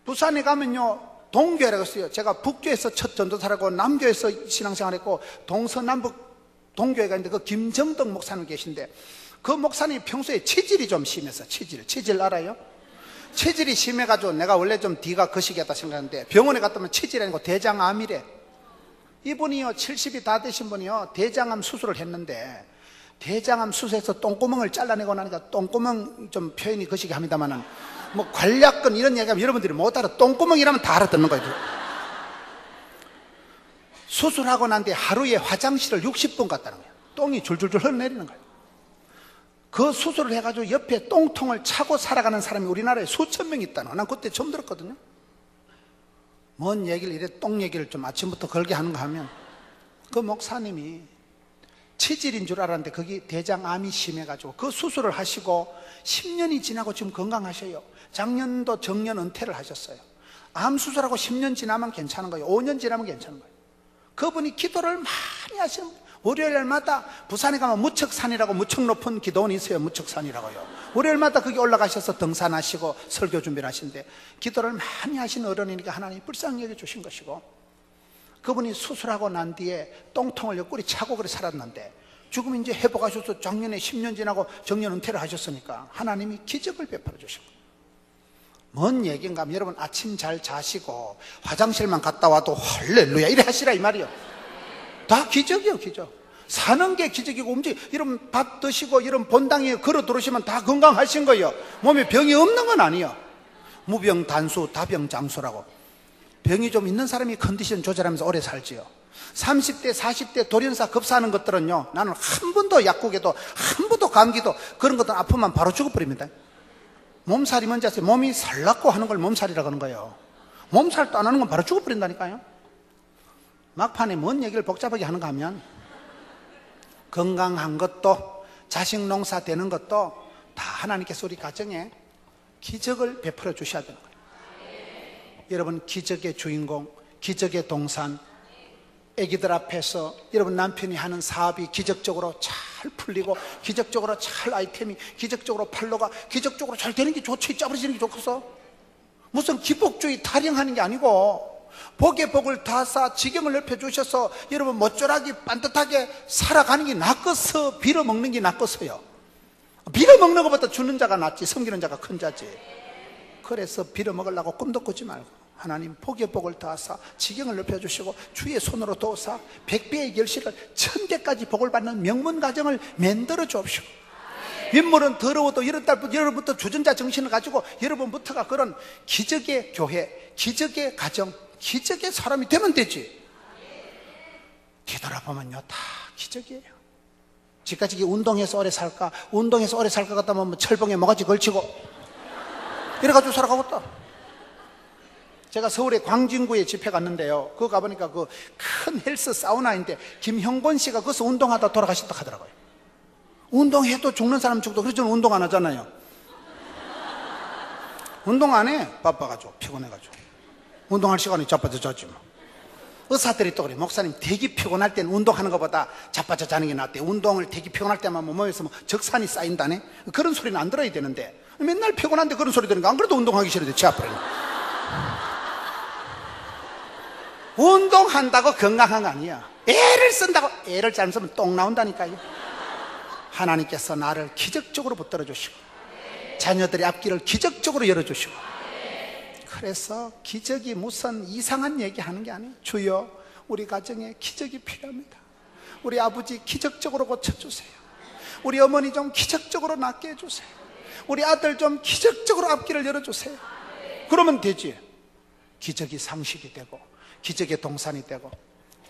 부산에 가면요 동교회라고 했어요. 제가 북교에서 첫 전도사라고 남교에서 신앙생활했고 동서남북 동교회가 있는데 그 김정덕 목사님 계신데 그 목사님이 평소에 체질이 좀 심해서 체질 알아요? 체질이 심해가지고 내가 원래 좀 뒤가 거시기하다 생각하는데 병원에 갔다 오면 체질이 아니고 대장암이래. 이분이요 70이 다 되신 분이요 대장암 수술을 했는데 대장암 수술해서 똥구멍을 잘라내고 나니까 똥구멍 좀 표현이 거시기 합니다만은 뭐 관략근 이런 얘기하면 여러분들이 못 알아. 똥구멍이라면 다 알아듣는 거예요. 수술하고 난 뒤에 하루에 화장실을 60분 갔다는 거예요. 똥이 줄줄줄 흘러내리는 거예요. 그 수술을 해가지고 옆에 똥통을 차고 살아가는 사람이 우리나라에 수천 명 있다는 거예요. 난 그때 처음 들었거든요. 뭔 얘기를 이래 똥 얘기를 좀 아침부터 걸게 하는가 하면 그 목사님이 체질인 줄 알았는데 거기 대장암이 심해가지고 그 수술을 하시고 10년이 지나고 지금 건강하셔요. 작년도 정년 은퇴를 하셨어요. 암 수술하고 10년 지나면 괜찮은 거예요. 5년 지나면 괜찮은 거예요. 그분이 기도를 많이 하시는 거예요. 월요일마다 부산에 가면 무척산이라고 무척 높은 기도원이 있어요. 무척산이라고요. 월요일마다 거기 올라가셔서 등산하시고 설교 준비를 하시는데 기도를 많이 하신 어른이니까 하나님이 불쌍히 여겨주신 것이고 그분이 수술하고 난 뒤에 똥통을 옆구리 차고 그래 살았는데 지금 이제 회복하셔서 작년에 10년 지나고 정년 은퇴를 하셨으니까 하나님이 기적을 베풀어 주신 거예요. 뭔 얘기인가 하면 여러분 아침 잘 자시고 화장실만 갔다 와도 할렐루야 이래 하시라 이 말이요. 다 기적이요 기적. 사는 게 기적이고 이런 밥 드시고 이런 본당에 걸어 들어오시면 다 건강하신 거예요. 몸에 병이 없는 건 아니에요. 무병단수 다병장수라고. 병이 좀 있는 사람이 컨디션 조절하면서 오래 살지요. 30대 40대 돌연사 급사하는 것들은요, 나는 한 번도 약국에도 한 번도 감기도 그런 것들 아프면 바로 죽어버립니다. 몸살이 뭔지 아세요? 몸이 살났고 하는 걸 몸살이라고 하는 거예요. 몸살도 안 하는 건 바로 죽어버린다니까요. 막판에 뭔 얘기를 복잡하게 하는가 하면 건강한 것도 자식 농사 되는 것도 다 하나님께서 우리 가정에 기적을 베풀어 주셔야 되는 거예요. 여러분, 기적의 주인공, 기적의 동산, 애기들 앞에서 여러분 남편이 하는 사업이 기적적으로 잘 풀리고 기적적으로 잘 아이템이 기적적으로 팔로가 기적적으로 잘 되는 게 좋지, 짜버리지는 게 좋겠어? 무슨 기복주의 타령하는 게 아니고 복의 복을 다사 지경을 넓혀주셔서 여러분 모쪼라기 반듯하게 살아가는 게 낫겠어? 빌어먹는 게 낫겠어요? 빌어먹는 것보다 주는 자가 낫지, 섬기는 자가 큰 자지. 그래서 빌어먹으려고 꿈도 꾸지 말고 하나님 복의 복을 더하사 지경을 넓혀주시고 주의 손으로 도우사 100배의 결실을 1000배까지 복을 받는 명문 가정을 만들어 주옵시고, 윗물은 더러워도 여러분부터 주전자 정신을 가지고 여러분부터가 그런 기적의 교회, 기적의 가정, 기적의 사람이 되면 되지. 뒤돌아보면요 다 기적이에요. 지금까지 운동해서 오래 살까, 운동해서 오래 살 것 같다면 철봉에 모가지 걸치고 이래가지고 살아가겠다. 제가 서울의 광진구에 집회 갔는데요, 그거 가보니까 그 큰 헬스 사우나인데 김형곤 씨가 거기서 운동하다 돌아가셨다 하더라고요. 운동해도 죽는 사람 죽도. 그래서 저는 운동 안 하잖아요. 운동 안 해. 바빠가지고 피곤해가지고. 운동할 시간이 자빠져 자지 뭐. 의사들이 또 그래, 목사님 되게 피곤할 때는 운동하는 것보다 자빠져 자는 게 낫대. 운동을 되게 피곤할 때만 몸에서 적산이 쌓인다네. 그런 소리는 안 들어야 되는데 맨날 피곤한데 그런 소리 들으니까 안 그래도 운동하기 싫은데 제 앞으로는. 운동한다고 건강한 거 아니야. 애를 쓴다고, 애를 잘못 쓰면 똥 나온다니까요. 하나님께서 나를 기적적으로 붙들어 주시고 자녀들의 앞길을 기적적으로 열어주시고, 그래서 기적이 무슨 이상한 얘기하는 게 아니에요. 주여, 우리 가정에 기적이 필요합니다. 우리 아버지 기적적으로 고쳐주세요. 우리 어머니 좀 기적적으로 낫게 해주세요. 우리 아들 좀 기적적으로 앞길을 열어주세요. 그러면 되지. 기적이 상식이 되고 기적의 동산이 되고.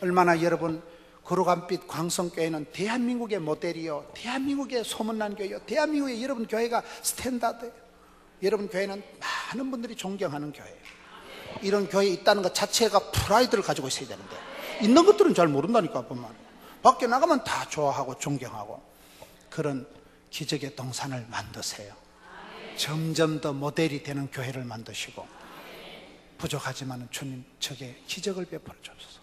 얼마나 여러분, 거룩한빛 광성교회는 대한민국의 모델이요, 대한민국의 소문난 교회요, 대한민국의 여러분 교회가 스탠다드예요. 여러분 교회는 많은 분들이 존경하는 교회예요. 이런 교회에 있다는 것 자체가 프라이드를 가지고 있어야 되는데 있는 것들은 잘 모른다니까. 보면 밖에 나가면 다 좋아하고 존경하고. 그런 기적의 동산을 만드세요. 점점 더 모델이 되는 교회를 만드시고, 부족하지만 주님 저게 기적을 베풀어 주옵소서.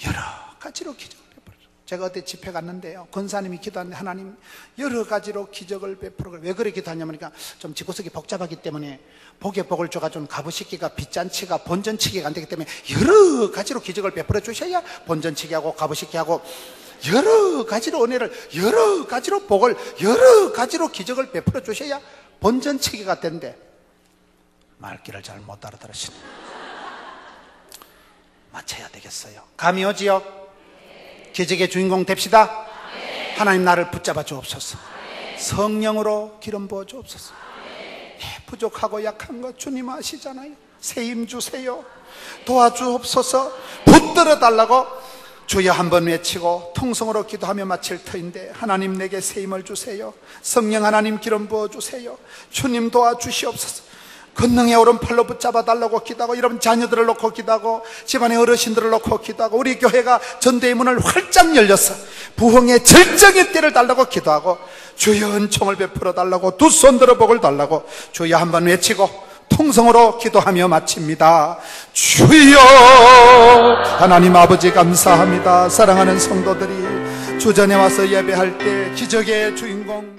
여러 가지로 기적을 베풀어 주옵소서. 제가 어제 집회 갔는데요, 권사님이 기도하는데 하나님 여러 가지로 기적을 베풀어. 왜 그렇게 기도하냐면 좀 집구석이 복잡하기 때문에 복의 복을 줘가지고 가부시기가 빗잔치가 본전치기가 안 되기 때문에 여러 가지로 기적을 베풀어 주셔야 본전치기하고 가부시기하고 여러 가지로 은혜를, 여러 가지로 복을, 여러 가지로 기적을 베풀어 주셔야 본전치기가 된대. 말귀를 잘 못 알아들으시네. 맞춰야 되겠어요. 감이 오지요? 기적의 주인공 됩시다. 하나님 나를 붙잡아 주옵소서. 성령으로 기름 부어 주옵소서. 부족하고 약한 거 주님 아시잖아요. 새 힘 주세요. 도와주옵소서. 붙들어 달라고 주여 한번 외치고 통성으로 기도하며 마칠 터인데, 하나님 내게 새 힘을 주세요. 성령 하나님 기름 부어 주세요. 주님 도와주시옵소서. 권능의 오른팔로 붙잡아 달라고 기도하고, 여러분 자녀들을 놓고 기도하고, 집안의 어르신들을 놓고 기도하고, 우리 교회가 전대의 문을 활짝 열려서 부흥의 절정의 때를 달라고 기도하고, 주여 은총을 베풀어 달라고, 두 손 들어 복을 달라고 주여 한번 외치고 통성으로 기도하며 마칩니다. 주여 하나님 아버지 감사합니다. 사랑하는 성도들이 주전에 와서 예배할 때 기적의 주인공